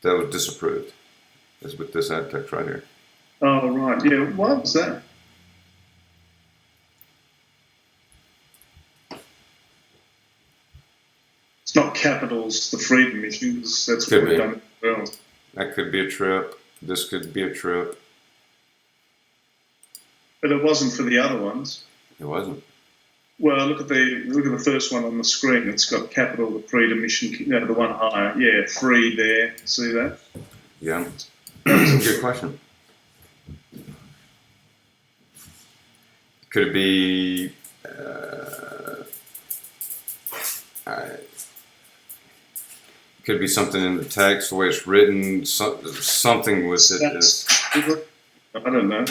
was disapproved. Is with this ad text right here. Oh right, yeah. What was that? It's not capitals, the freedom mission, because that's what we've done well. That could be a trip. This could be a trip. But it wasn't for the other ones. It wasn't. Well, look at the first one on the screen. It's got capital, the freedom mission, the one higher. Yeah, free there. See that? Yeah. Good question. Could it be? Could be something in the text, the way it's written, something with it. I don't know.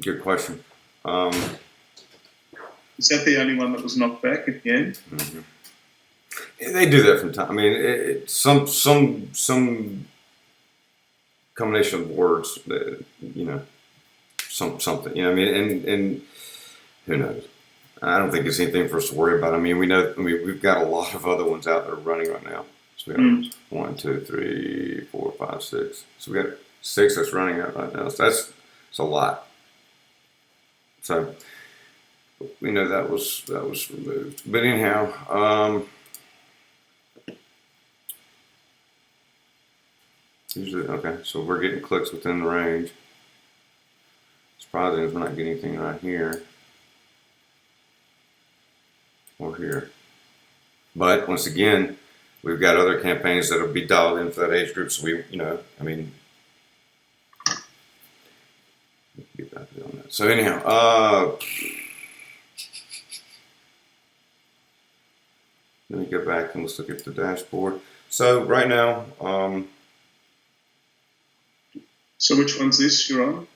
Good question. Is that the only one that was knocked back at the end? Mm-hmm. They do that from time. I mean, some combination of words, that, something. I mean, and who knows? I don't think it's anything for us to worry about. I mean, we know. I mean, we've got a lot of other ones out there running right now. So we got 1, 2, 3, 4, 5, 6. So we got 6 that's running out right now. So that's a lot. So we know that was removed. But anyhow, usually okay. So we're getting clicks within the range. Surprising is we're not getting anything right here or here. But once again, we've got other campaigns that'll be dialed in for that age group. So we, I mean, get back on that. So anyhow, let me go back and let's look at the dashboard. So right now, so which one's this you're on?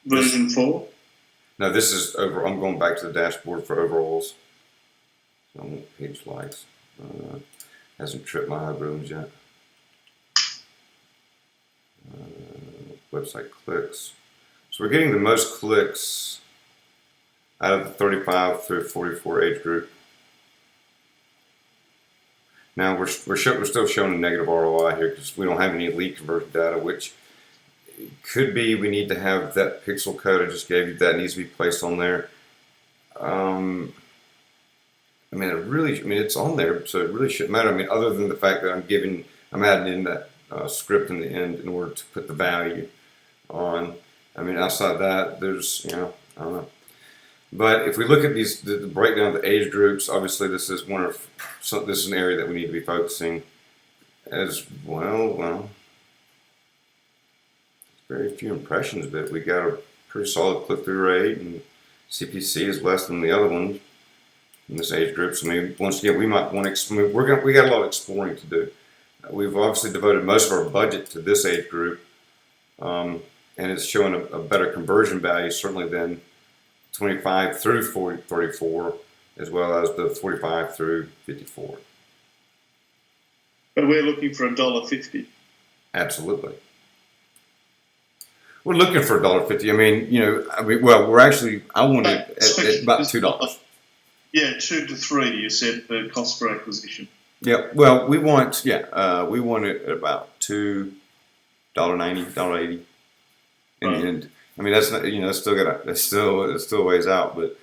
Version 4? No, this is over. I'm going back to the dashboard for overalls. So I want page likes. Hasn't tripped my algorithms yet. Website clicks. So we're getting the most clicks out of the 35 through 44 age group. Now we're still showing a negative ROI here because we don't have any lead conversion data, which could be we need to have that pixel code I just gave you. That needs to be placed on there. I mean, it's on there, so it really shouldn't matter. I mean, other than the fact that I'm adding in that script in the end in order to put the value on. I mean, outside that, there's, I don't know. But if we look at the breakdown of the age groups, obviously this is this is an area that we need to be focusing as well. Very few impressions, but we got a pretty solid click-through rate, and CPC is less than the other ones in this age group. So maybe once again, we might want to. We got a lot of exploring to do. We've obviously devoted most of our budget to this age group, and it's showing a better conversion value certainly than 25 through 34, as well as the 45 through 54. But we're looking for $1.50. Absolutely. We're looking for $1.50. We're actually, I want it at about $2. Yeah, 2 to 3. You said the cost per acquisition. Yeah. Well, we want it at about $2.90, $1.80. And I mean, that's not, it's still ways out, but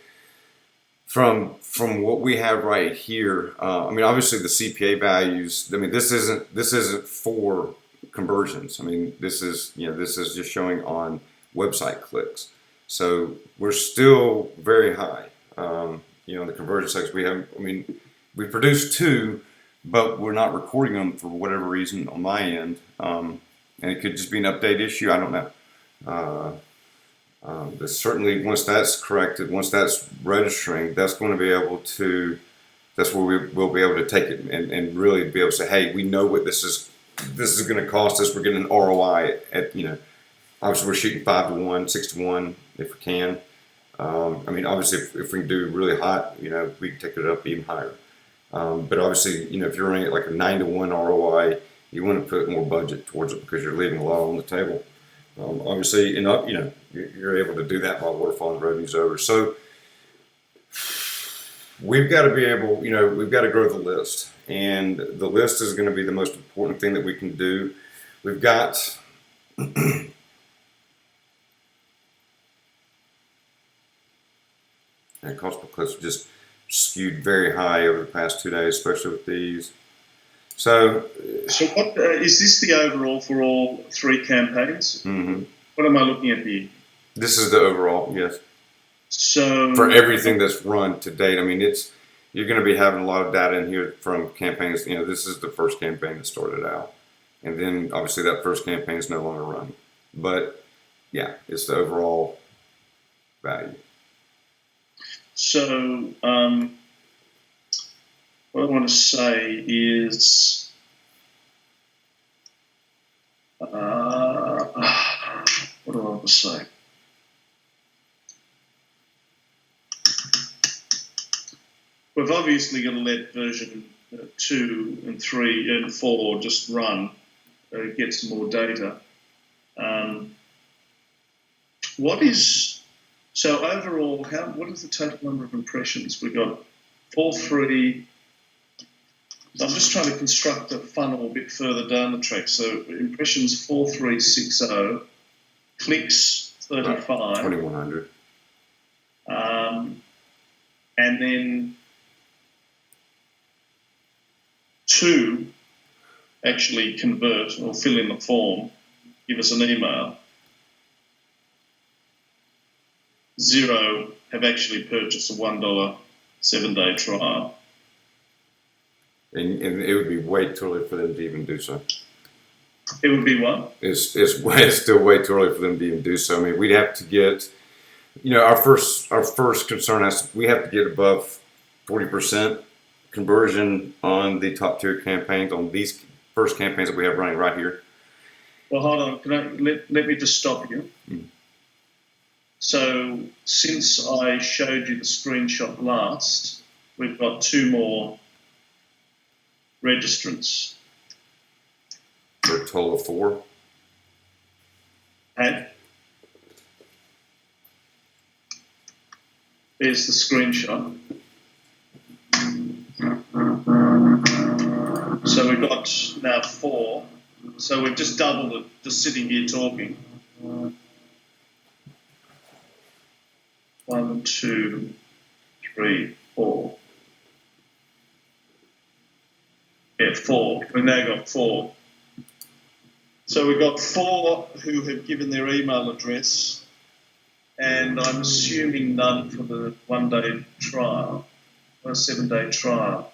from what we have right here, obviously the CPA values. I mean, this isn't for conversions. I mean, this is just showing on website clicks. So we're still very high. In the conversion section, we produced 2, but we're not recording them for whatever reason on my end. And it could just be an update issue. I don't know. But certainly once that's corrected, once that's registering, that's going to be able to. That's where we'll be able to take it and really be able to say, hey, we know what this is going to cost us. We're getting an ROI at, obviously we're shooting 5 to 1, 6 to 1 if we can. Obviously if we can do really hot, we can take it up even higher. But obviously, if you're running at like a 9 to 1 ROI, you want to put more budget towards it because you're leaving a lot on the table. Obviously, you're able to do that while waterfall and revenue's over. So we've got to be able, we've got to grow the list. And the list is going to be the most important thing that we can do. We've got and cost per click just skewed very high over the past 2 days, especially with these. So what is this the overall for all 3 campaigns? Mm-hmm. What am I looking at here? This is the overall, yes. So for everything that's run to date, you're going to be having a lot of data in here from campaigns. This is the first campaign that started out, and then obviously that first campaign is no longer run. But yeah, it's the overall value. So what I want to say is, what do I want to say? We've obviously got to let version 2 and 3 and 4 just run, get some more data. So overall, what is the total number of impressions? We got 4.3. I'm just trying to construct a funnel a bit further down the track. So impressions 4.360, clicks 35. 2,100. and then 2 actually convert or fill in the form, give us an email. 0 have actually purchased a $1 7-day trial. And it would be way too early for them to even do so. It would be what? It's still way too early for them to even do so. I mean, we'd have to get, our first concern is we have to get above 40% conversion on the top tier campaigns, on these first campaigns that we have running right here. Well, hold on. Let me just stop you. So since I showed you the screenshot last, we've got 2 more registrants. For a total of 4. And there's the screenshot. So we've got now 4. So we've just doubled it, just sitting here talking. 1, 2, 3, 4. Yeah, 4. We've now got 4. So we've got 4 who have given their email address, and I'm assuming none for the 1-day trial, or a 7-day trial.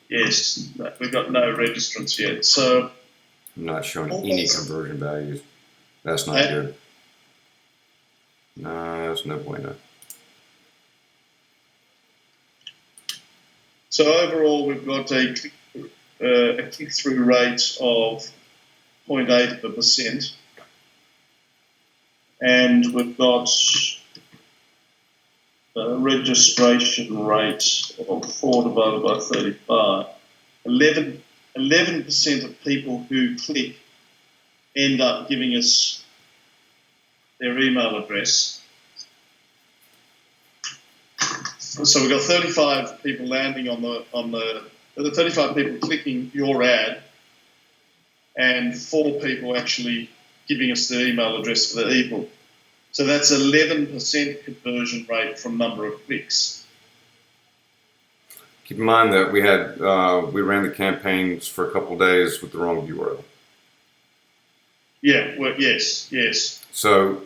Yes, we've got no registrants yet. So I'm not showing any conversion values. That's not good. No, that's no bueno. So overall, we've got a click-through rate of 0.8%, and we've got a registration rate of 4 divided by 35. 11% of people who click end up giving us their email address. So we've got 35 people landing on the 35 people clicking your ad, and 4 people actually giving us their email address for the ebook. So that's 11% conversion rate from number of clicks. Keep in mind that we ran the campaigns for a couple of days with the wrong URL. Yeah, well, yes. So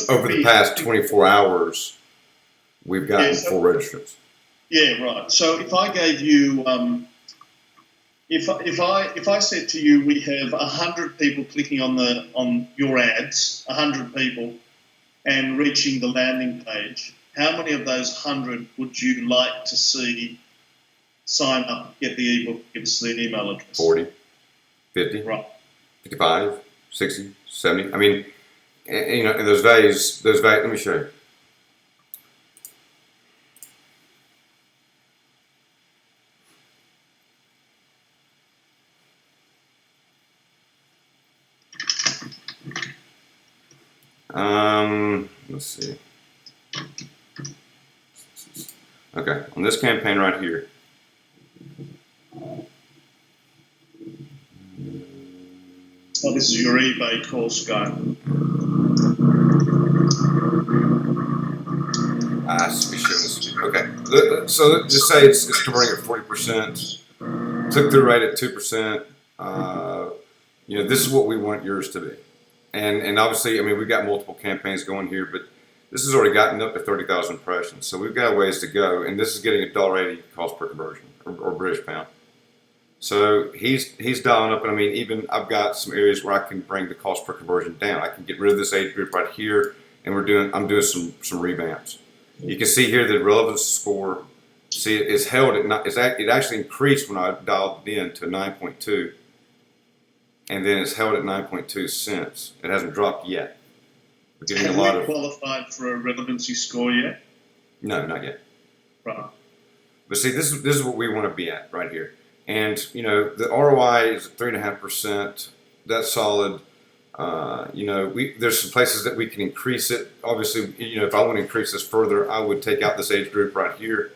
over the past 24 hours, we've gotten 4 registrants. Yeah, right. So if I gave you, if I said to you, we have 100 people clicking on your ads, 100 people, and reaching the landing page, how many of those 100 would you like to see sign up, get the ebook, give us their email address? 40, 50, right. 55, 60, 70. I mean, and those values, let me show you. Let's see. Okay, on this campaign right here. Oh, this is your eBay course guide. Okay, so let's just say it's converting at 40%. Click-through rate at 2%. This is what we want yours to be. And obviously, I mean, we've got multiple campaigns going here, but this has already gotten up to 30,000 impressions. So we've got a ways to go, and this is getting $1.80 cost per conversion, or British pound. So he's dialing up, and I mean, even I've got some areas where I can bring the cost per conversion down. I can get rid of this age group right here, and I'm doing some revamps. You can see here the relevance score. See, it is held at it actually increased when I dialed it in to 9.2. And then it's held at 9.2 since. It hasn't dropped yet. We're getting Have a lot we of qualified for a relevancy score yet? No, not yet. Right. But see, this is what we want to be at right here. And the ROI is at 3.5%. That's solid. There's some places that we can increase it. Obviously, if I want to increase this further, I would take out this age group right here.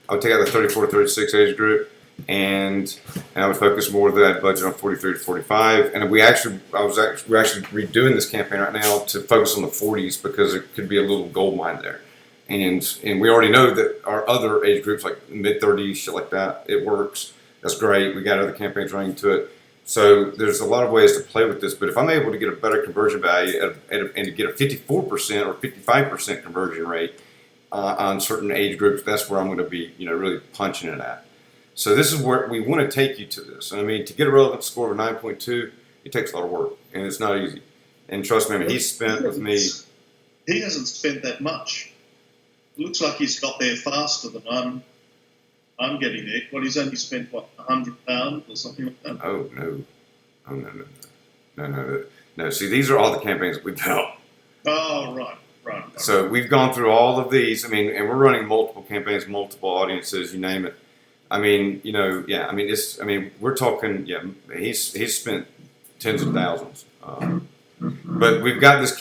I would take out the 34 to 36 age group. And I would focus more of that budget on 43 to 45. And we're actually redoing this campaign right now to focus on the 40s because it could be a little gold mine there. and we already know that our other age groups, like mid-30s, shit like that, it works. That's great. We got other campaigns running to it. So there's a lot of ways to play with this. But if I'm able to get a better conversion value and to get a 54% or 55% conversion rate on certain age groups, that's where I'm going to be, really punching it at. So this is where we want to take you to this. And I mean, to get a relevant score of 9.2, it takes a lot of work, and it's not easy. And trust me, I mean, he's spent with me. He hasn't spent that much. It looks like he's got there faster than I'm getting there. Well, he's only spent, what, £100 or something like that? Oh, no. Oh, no. See, these are all the campaigns that we've built. Oh, right. So we've gone through all of these. I mean, and we're running multiple campaigns, multiple audiences, you name it. I mean, we're talking, he's spent tens of thousands. But we've got this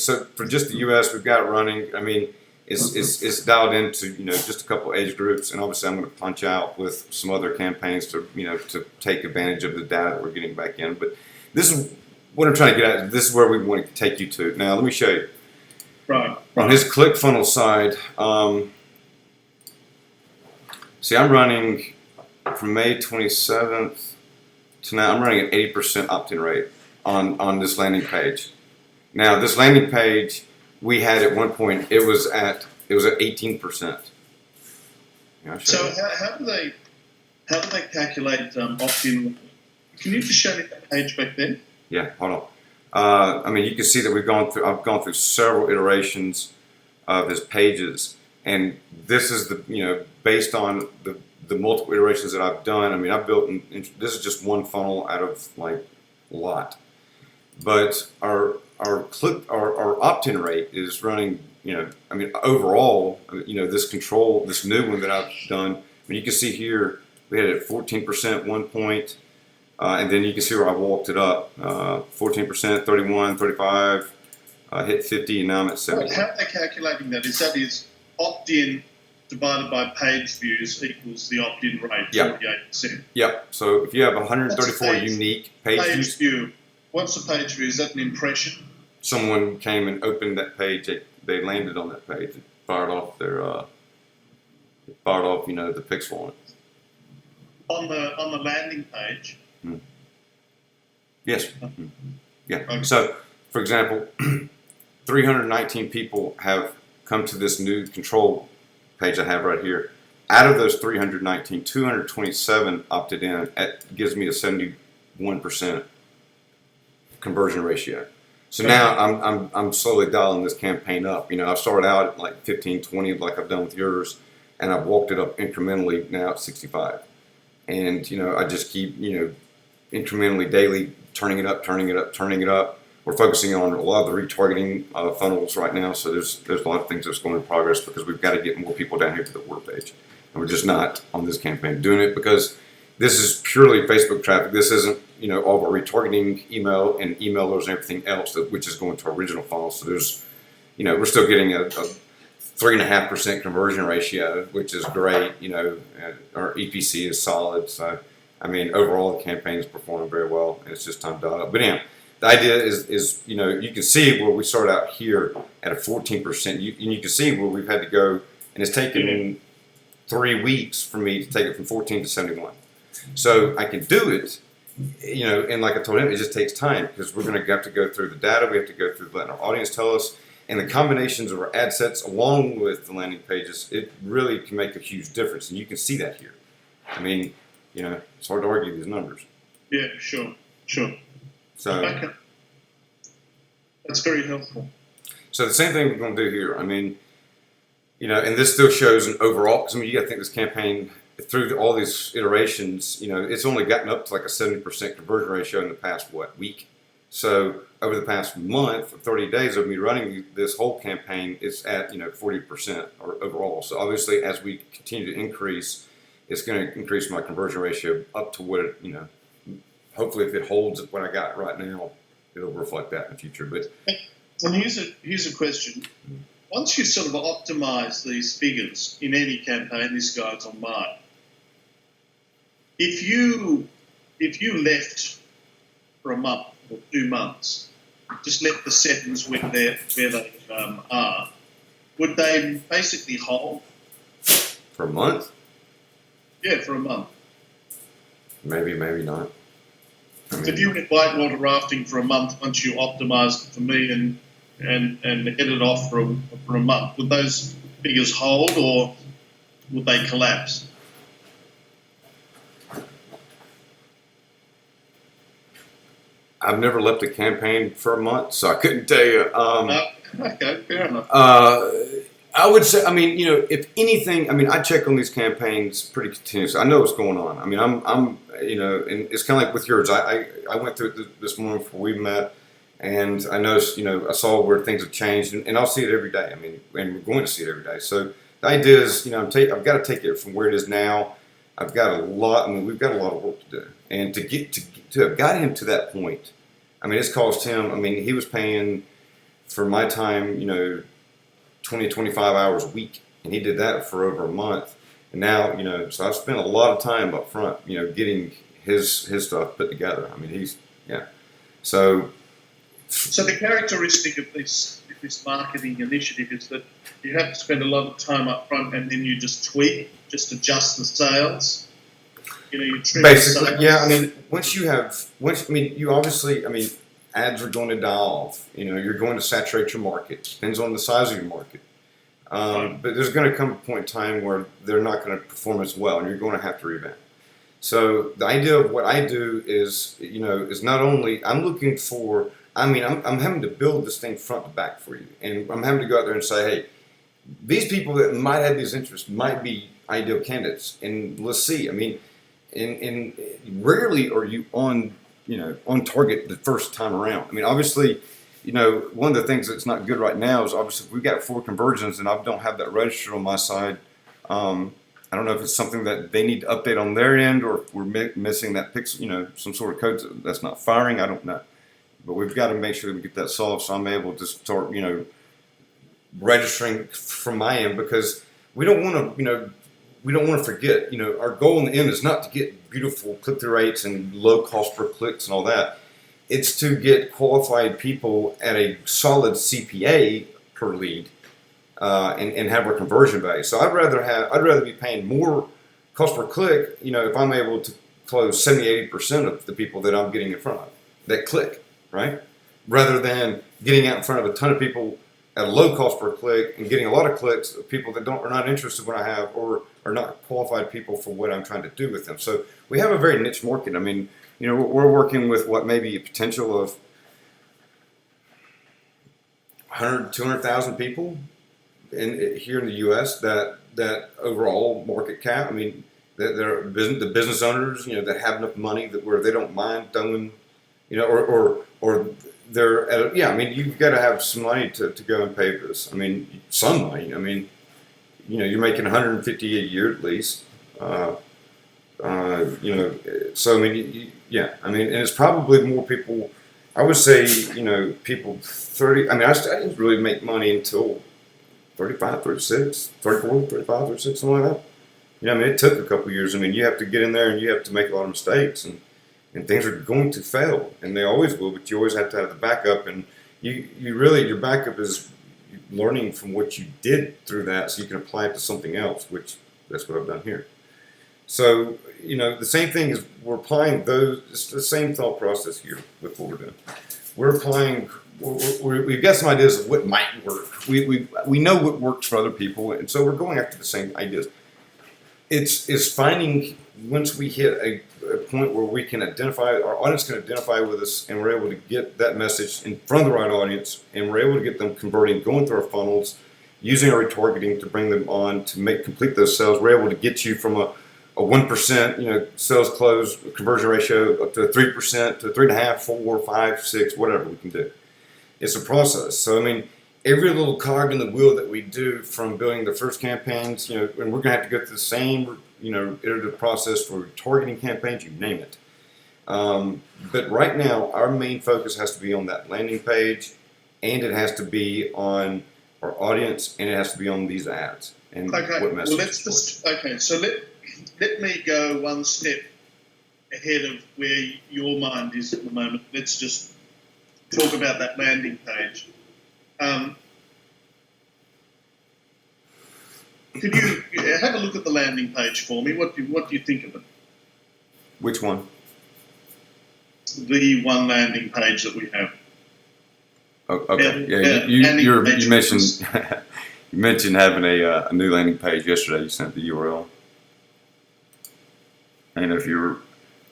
so for just the U.S., we've got it running. I mean, it's dialed into, just a couple age groups, and obviously I'm going to punch out with some other campaigns to take advantage of the data that we're getting back in. But this is what I'm trying to get at. This is where we want to take you to. Now, let me show you. Right. On his ClickFunnels side, see, I'm running from May 27th to now. I'm running an 80% opt-in rate on this landing page. Now, this landing page, we had at one point, it was at 18%. So how do they calculate opt-in? Can you just show me that page back there? Yeah, hold on. I mean, you can see that I've gone through several iterations of his pages, and this is based on the multiple iterations that I've done. I mean, I've built, this is just one funnel out of like a lot, but our opt-in rate is running, overall, this new one that I've done, you can see here, we had it at 14% one point, and then you can see where I walked it up, 14%, 31, 35, hit 50, and now I'm at 70. How are they calculating that? Is opt-in divided by page views equals the opt-in rate, 48%? Yep. So if you have 134 unique page views. What's a page view? Is that an impression? Someone came and opened that page. They landed on that page and fired off the pixel on it. On the landing page. Hmm. Yes. Mm-hmm. Yeah. Okay. So, for example, 319 people have come to this new control page I have right here. Out of those 319, 227 opted in. That gives me a 71% conversion ratio. So now I'm slowly dialing this campaign up. I've started out at like 15, 20, like I've done with yours, and I've walked it up incrementally now at 65. And I just keep incrementally daily turning it up. We're focusing on a lot of the retargeting funnels right now. So there's a lot of things that's going in progress because we've got to get more people down here to the order page, and we're just not on this campaign doing it because this is purely Facebook traffic. This isn't all of our retargeting email and emailers and everything else which is going to our original funnel. So there's we're still getting a 3.5% conversion ratio, which is great. Our EPC is solid. So I mean, overall the campaign is performing very well, and it's just time to dial up. But anyhow, the idea is you can see where we start out here at a 14%. And you can see where we've had to go, and it's taken 3 weeks for me to take it from 14 to 71. So I can do it, and like I told him, it just takes time because we're going to have to go through the data. We have to go through letting our audience tell us, and the combinations of our ad sets along with the landing pages, it really can make a huge difference, and you can see that here. I mean, it's hard to argue these numbers. Yeah, sure. So okay. That's very helpful. So the same thing we're going to do here. I mean, and this still shows an overall, because you got to think this campaign, through all these iterations, it's only gotten up to like a 70% conversion ratio in the past, week? So over the past month, 30 days of me running this whole campaign, it's at, 40% or overall. So obviously, as we continue to increase, it's going to increase my conversion ratio up to what it, hopefully if it holds at what I got right now, it'll reflect that in the future. But and here's a question. Once you sort of optimize these figures in any campaign, this guy's on mine. If you left for a month or 2 months, just let the settings where they are, would they basically hold? For a month? Yeah, for a month. Maybe not. If you went whitewater rafting for a month, once you optimised it for me and hit it off for a month, would those figures hold or would they collapse? I've never left a campaign for a month, so I couldn't tell you. Okay, fair enough. I would say, if anything, I check on these campaigns pretty continuously. I know what's going on. I'm and it's kind of like with yours. I went through it this morning before we met, and I noticed, I saw where things have changed, and I'll see it every day. And we're going to see it every day. So the idea is, I've got to take it from where it is now. I've got a lot. we've got a lot of work to do, and to have got him to that point. It's cost him. He was paying for my time, 20, 25 hours a week, and he did that for over a month. And now, so I've spent a lot of time up front, getting his stuff put together. So the characteristic of this marketing initiative is that you have to spend a lot of time up front, and then you just tweak, just adjust the sales. You trim basically, the sales. you obviously, ads are going to die off. You're going to saturate your market. Depends on the size of your market. But there's going to come a point in time where they're not going to perform as well, and you're going to have to revamp. So the idea of what I do is, is not only I'm looking for. I'm having to build this thing front to back for you, and I'm having to go out there and say, hey, these people that might have these interests might be ideal candidates, and let's see. And rarely are you on target the first time around. Obviously, one of the things that's not good right now is obviously we've got 4 conversions and I don't have that registered on my side. I don't know if it's something that they need to update on their end or if we're missing that pixel, some sort of code that's not firing. I don't know. But we've got to make sure that we get that solved so I'm able to start, registering from my end because we don't want to forget, our goal in the end is not to get beautiful click-through rates and low cost per clicks and all that. It's to get qualified people at a solid CPA per lead and have our conversion value. So I'd rather be paying more cost per click, if I'm able to close 70-80% of the people that I'm getting in front of that click, right? Rather than getting out in front of a ton of people at a low cost per click and getting a lot of clicks of people that are not interested in what I have or are not qualified people for what I'm trying to do with them. So we have a very niche market. We're working with what may be a potential of 100, 200,000 people here in the U.S. that overall market cap. That they're the business owners, that have enough money where they don't mind throwing, or they're at you've got to have some money to go and pay for this. Some money. You're making 150 a year at least. And it's probably more people. I would say, people 30. I didn't really make money until 35, 36, 34, 35, 36, something like that. It took a couple of years. You have to get in there and you have to make a lot of mistakes and things are going to fail and they always will, but you always have to have the backup and your backup is learning from what you did through that so you can apply it to something else, which that's what I've done here. So, the same thing is we're applying it's the same thought process here with what we're doing. We're applying, we've got some ideas of what might work. We know what works for other people, and so we're going after the same ideas. It's finding, once we hit a point where we can identify, our audience can identify with us, and we're able to get that message in front of the right audience, and we're able to get them converting, going through our funnels, using our retargeting to bring them on to complete those sales. We're able to get you from a 1%, sales close conversion ratio up to 3%, to 3.5%, 4, 5, 6, whatever we can do. It's a process. So, every little cog in the wheel that we do from building the first campaigns, and we're going to have to go through the same, iterative process for targeting campaigns, you name it. But right now, our main focus has to be on that landing page, and it has to be on our audience, and it has to be on these ads. And what message? So let me go one step ahead of where your mind is at the moment. Let's just talk about that landing page. Could you have a look at the landing page for me? What do you think of it? Which one? The one landing page that we have. Oh, okay. Yeah, you mentioned you mentioned having a new landing page yesterday. You sent the URL. I don't know if you were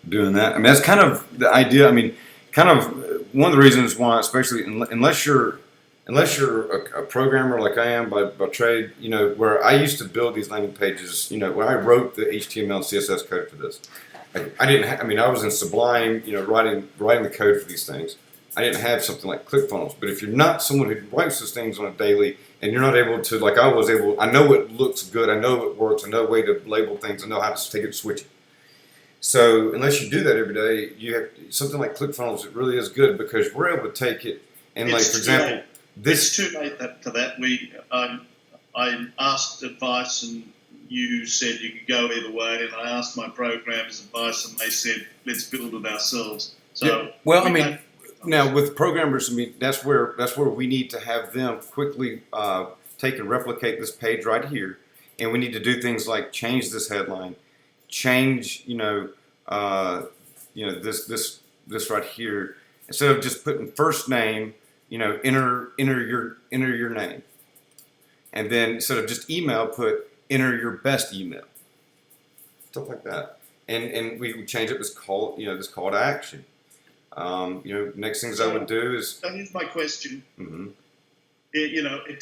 doing that. I mean, that's kind of the idea. I mean, kind of one of the reasons why, especially unless you're a programmer like I am by trade, where I used to build these landing pages, when I wrote the HTML and CSS code for this, I didn't. I was in Sublime, writing the code for these things. I didn't have something like ClickFunnels. But if you're not someone who writes those things on a daily, and you're not able to, like I was able, I know it looks good, I know it works, I know a way to label things, I know how to take it and switch it. So unless you do that every day, you have something like ClickFunnels. It really is good because we're able to take it and, like, for example, it's too late for that. I asked advice and you said you could go either way, and I asked my programmers advice and they said let's build it ourselves. So yeah. Well, I mean, now with programmers, I mean that's where we need to have them quickly take and replicate this page right here, and we need to do things like change this headline. Change, this right here. Instead of just putting first name, enter your name, and then instead of just email, put enter your best email. Stuff like that, and we change up this call, this call to action. Next things I would do is. So here's my question. Mm-hmm. It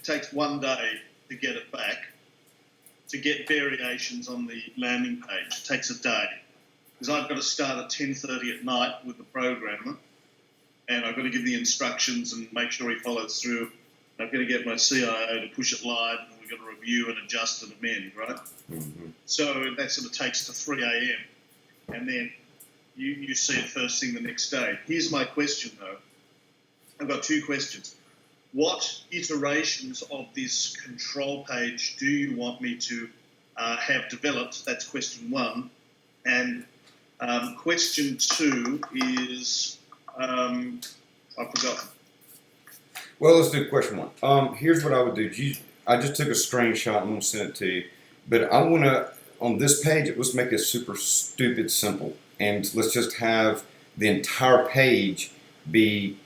takes 1 day to get it back. To get variations on the landing page, it takes a day because I've got to start at 10:30 at night with the programmer, and I've got to give the instructions and make sure he follows through. I've got to get my CIO to push it live, and we've got to review and adjust and amend, right? Mm-hmm. So that sort of takes to 3 a.m. and then you see it first thing the next day. Here's my question though. I've got 2 questions. What iterations of this control page do you want me to have developed? That's question 1. And question 2 is, I've forgotten. Well, let's do question 1. Here's what I would do. I just took a screenshot. I'm going to send it to you. But I want to, on this page, let's make it super stupid simple. And let's just have the entire page be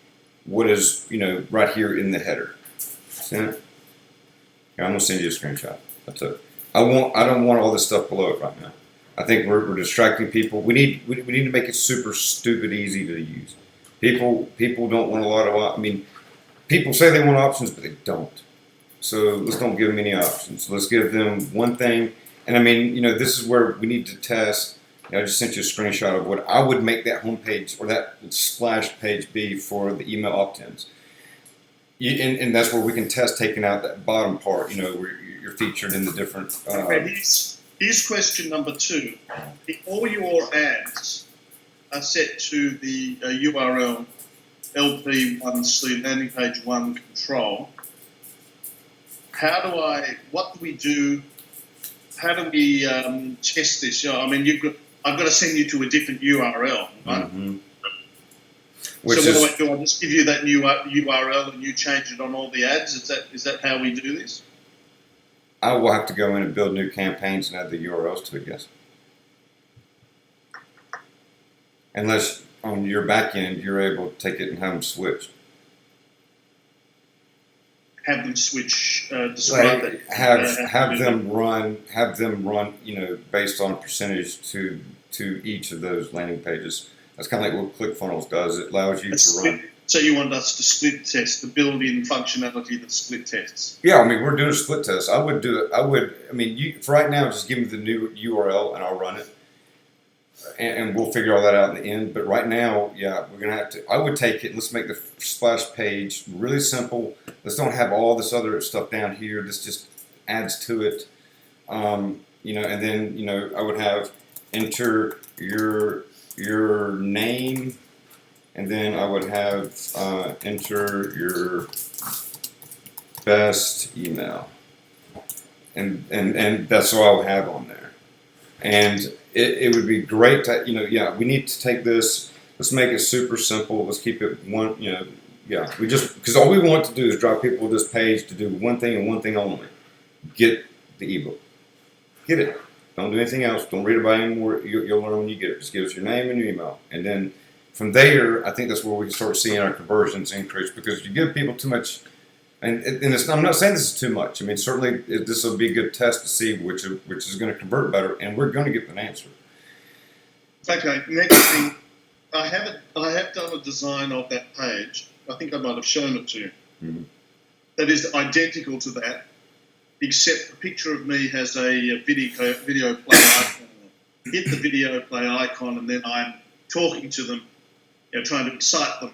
what is, right here in the header. See it? Yeah, I'm gonna send you a screenshot. That's it. I don't want all this stuff below it right now. I think we're distracting people. We need to make it super stupid easy to use. People don't want a lot of. I mean, people say they want options, but they don't. So let's don't give them any options. Let's give them one thing. And I mean, this is where we need to test. I just sent you a screenshot of what I would make that homepage or that splash page be for the email opt-ins. And that's where we can test taking out that bottom part, where you're featured in the different. Here's question number 2. If all your ads are set to the URL LP1C landing page 1 control, what do we do? How do we test this? I mean, I've got to send you to a different URL, right? Mm-hmm. Do I just give you that new URL and you change it on all the ads? Is that how we do this? I will have to go in and build new campaigns and add the URLs to it, yes. Unless on your back end you're able to take it and have them switched. Have them switch. Describe it. Have them run. Based on a percentage to each of those landing pages. That's kind of like what ClickFunnels does. It allows you to run. So you want us to split test the built-in functionality that split tests? Yeah, I mean we're doing a split test. I would do it. For right now, just give me the new URL and I'll run it, and we'll figure all that out in the end. But right now, yeah, we're gonna have to. I would take it. Let's make the splash page really simple. Let's don't have all this other stuff down here. This just adds to it, and then I would have enter your name, and then I would have enter your best email, and that's all I would have on there, and it would be great to we need to take this. Let's make it super simple. Let's keep it one Yeah, we just because all we want to do is drive people to this page to do one thing and one thing only: get the ebook. Get it. Don't do anything else. Don't read about it anymore. You'll learn when you get it. Just give us your name and your email, and then from there, I think that's where we can start seeing our conversions increase because you give people too much. And it's, I'm not saying this is too much. I mean, certainly this will be a good test to see which is going to convert better, and we're going to get an answer. Okay, next thing, I have done a design of that page. I think I might have shown it to you. Mm-hmm. That is identical to that, except the picture of me has a video play icon. Hit the video play icon, and then I'm talking to them, trying to excite them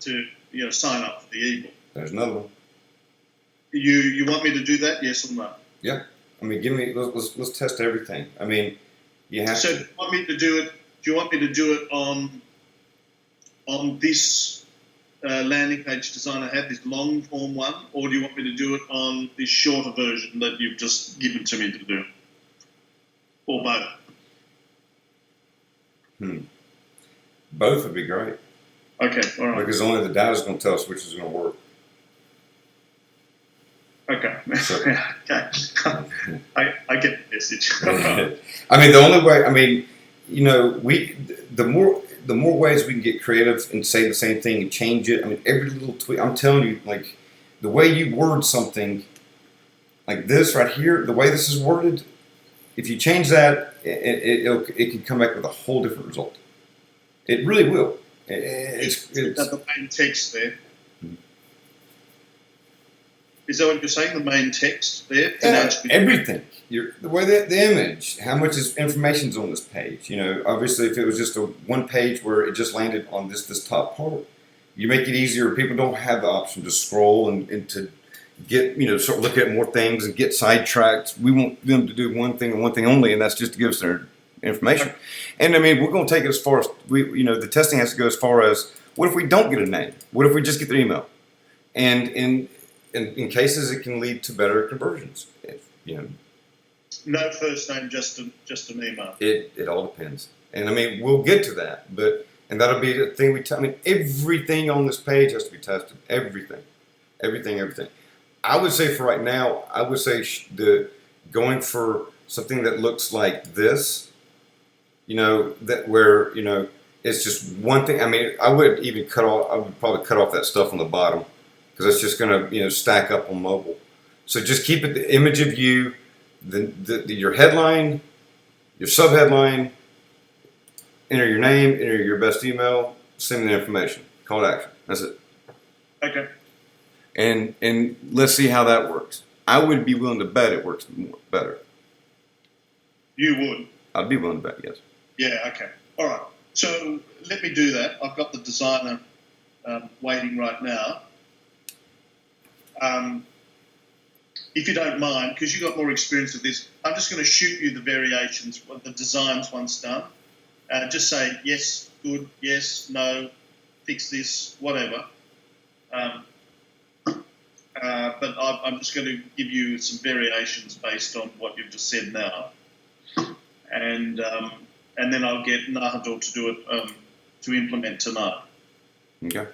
to sign up for the ebook. There's another one. You want me to do that? Yes or no? Yeah. I mean, let's test everything. I mean, you have. So do you want me to do it? Do you want me to do it on this landing page design I had, this long form one, or do you want me to do it on this shorter version that you've just given to me to do, or both? Both would be great. Okay, all right. Because only the data is going to tell us which is going to work. Okay. So, okay. I get the message. I mean, the only way. I mean, the more ways we can get creative and say the same thing and change it. I mean, every little tweak. I'm telling you, like the way you word something, like this right here, the way this is worded. If you change that, it can come back with a whole different result. It really will. It's the main text there. Is that what you're saying? The main text there? Everything. The way the image, how much information's on this page. Obviously, if it was just a one page where it just landed on this top part, you make it easier. People don't have the option to scroll and to get sort of look at more things and get sidetracked. We want them to do one thing and one thing only, and that's just to give us their information. And I mean, we're going to take it as far as the testing has to go as far as what if we don't get a name? What if we just get their email? And in cases, it can lead to better conversions. No first name, just an email. It all depends, and I mean we'll get to that, and that'll be the thing I mean everything on this page has to be tested. Everything. I would say for right now, I would say going for something that looks like this, that where it's just one thing. I mean, I would probably cut off that stuff on the bottom. Because that's just going to stack up on mobile. So just keep it the image of you, your headline, your subheadline, enter your name, enter your best email, send me the information, call to action. That's it. Okay. And let's see how that works. I would be willing to bet it works better. You would? I'd be willing to bet, yes. Yeah. Okay. All right. So let me do that. I've got the designer waiting right now. If you don't mind, because you've got more experience with this, I'm just going to shoot you the variations, the designs once done. Just say yes, good, yes, no, fix this, whatever. But I'm just going to give you some variations based on what you've just said now, and then I'll get Nahador to do it to implement tonight. Okay.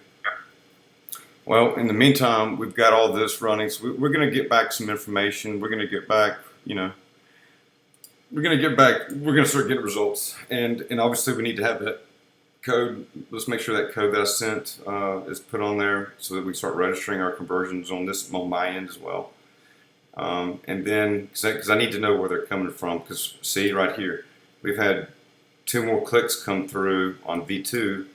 Well, in the meantime, we've got all this running, so we're going to get back some information. We're going to get back, we're going to start getting results. And obviously we need to have that code. Let's make sure that code that I sent is put on there so that we start registering our conversions on my end as well. And then, because I need to know where they're coming from, because see right here, we've had 2 more clicks come through on V2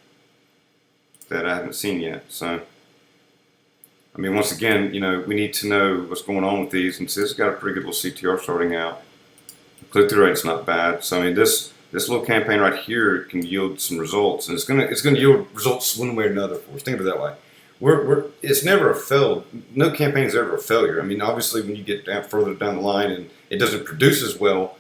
that I haven't seen yet. So, I mean, once again, we need to know what's going on with these, and see, it's got a pretty good little CTR starting out. The click-through rate's not bad. So, I mean, this little campaign right here can yield some results, and it's gonna yield results one way or another for us. Think of it that way. It's never a failed. No campaign is ever a failure. I mean, obviously, when you get further down the line and it doesn't produce as well,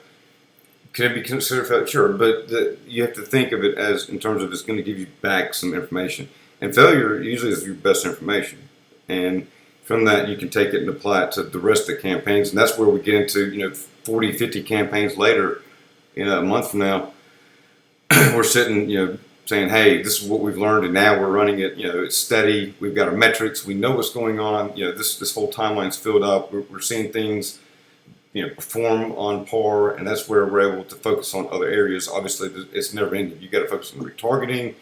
can it be considered failure? Sure, but you have to think of it as in terms of it's going to give you back some information. And failure usually is your best information. And from that, you can take it and apply it to the rest of the campaigns. And that's where we get into, 40, 50 campaigns later, a month from now, we're sitting, saying, hey, this is what we've learned, and now we're running it. It's steady. We've got our metrics. We know what's going on. This whole timeline's filled up. We're seeing things, perform on par, and that's where we're able to focus on other areas. Obviously, it's never ending. You got to focus on retargeting,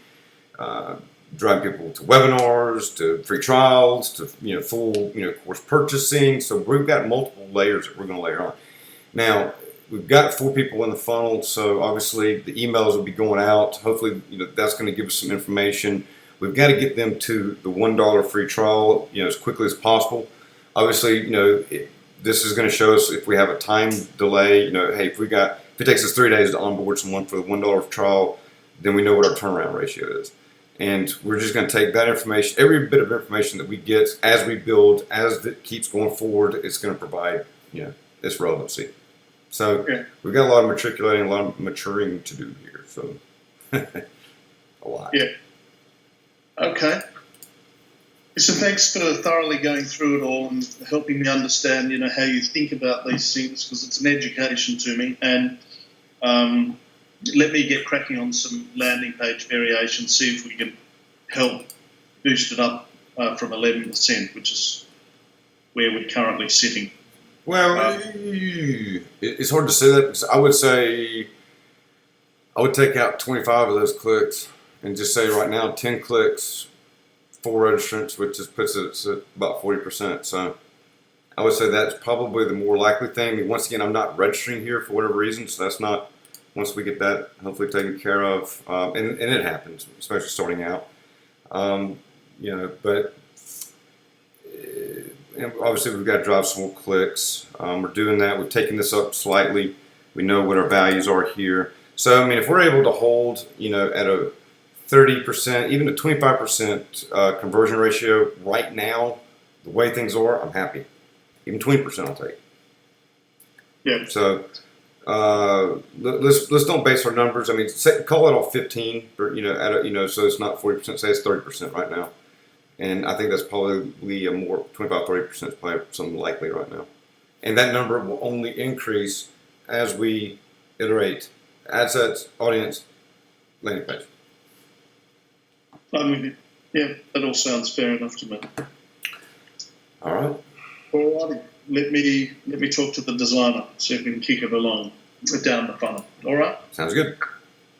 drive people to webinars, to free trials, to full course purchasing. So we've got multiple layers that we're going to layer on. Now we've got 4 people in the funnel, so obviously the emails will be going out. Hopefully, that's going to give us some information. We've got to get them to the $1 free trial, as quickly as possible. Obviously, this is going to show us if we have a time delay. Hey, if it takes us 3 days to onboard someone for the $1 trial, then we know what our turnaround ratio is. And we're just going to take that information, every bit of information that we get as we build, as it keeps going forward, it's going to provide, this relevancy. So we've got a lot of matriculating, a lot of maturing to do here. So a lot. Yeah. Okay. So thanks for thoroughly going through it all and helping me understand, how you think about these things, because it's an education to me. And let me get cracking on some landing page variations, see if we can help boost it up from 11%, which is where we're currently sitting. Well, it's hard to say that, because I would say I would take out 25 of those clicks and just say right now 10 clicks, 4 registrants, which just puts it at about 40%. So I would say that's probably the more likely thing. I mean, once again, I'm not registering here for whatever reason, so that's not, once we get that hopefully taken care of, and it happens, especially starting out, but obviously we've got to drive some more clicks. We're doing that. We've taken this up slightly. We know what our values are here. So, I mean, if we're able to hold, at a 30%, even a 25% conversion ratio right now, the way things are, I'm happy. Even 20% I'll take. Yeah. So let's don't base our numbers. I mean, call it all 15, or so it's not 40%. Say it's 30% right now, and I think that's probably a more 25-30% is probably something likely right now, and that number will only increase as we iterate ad sets, audience, landing page. I'm with you. Yeah, that all sounds fair enough to me. All right. All righty. Let me talk to the designer, see if we can kick it along down the funnel. All right? Sounds good.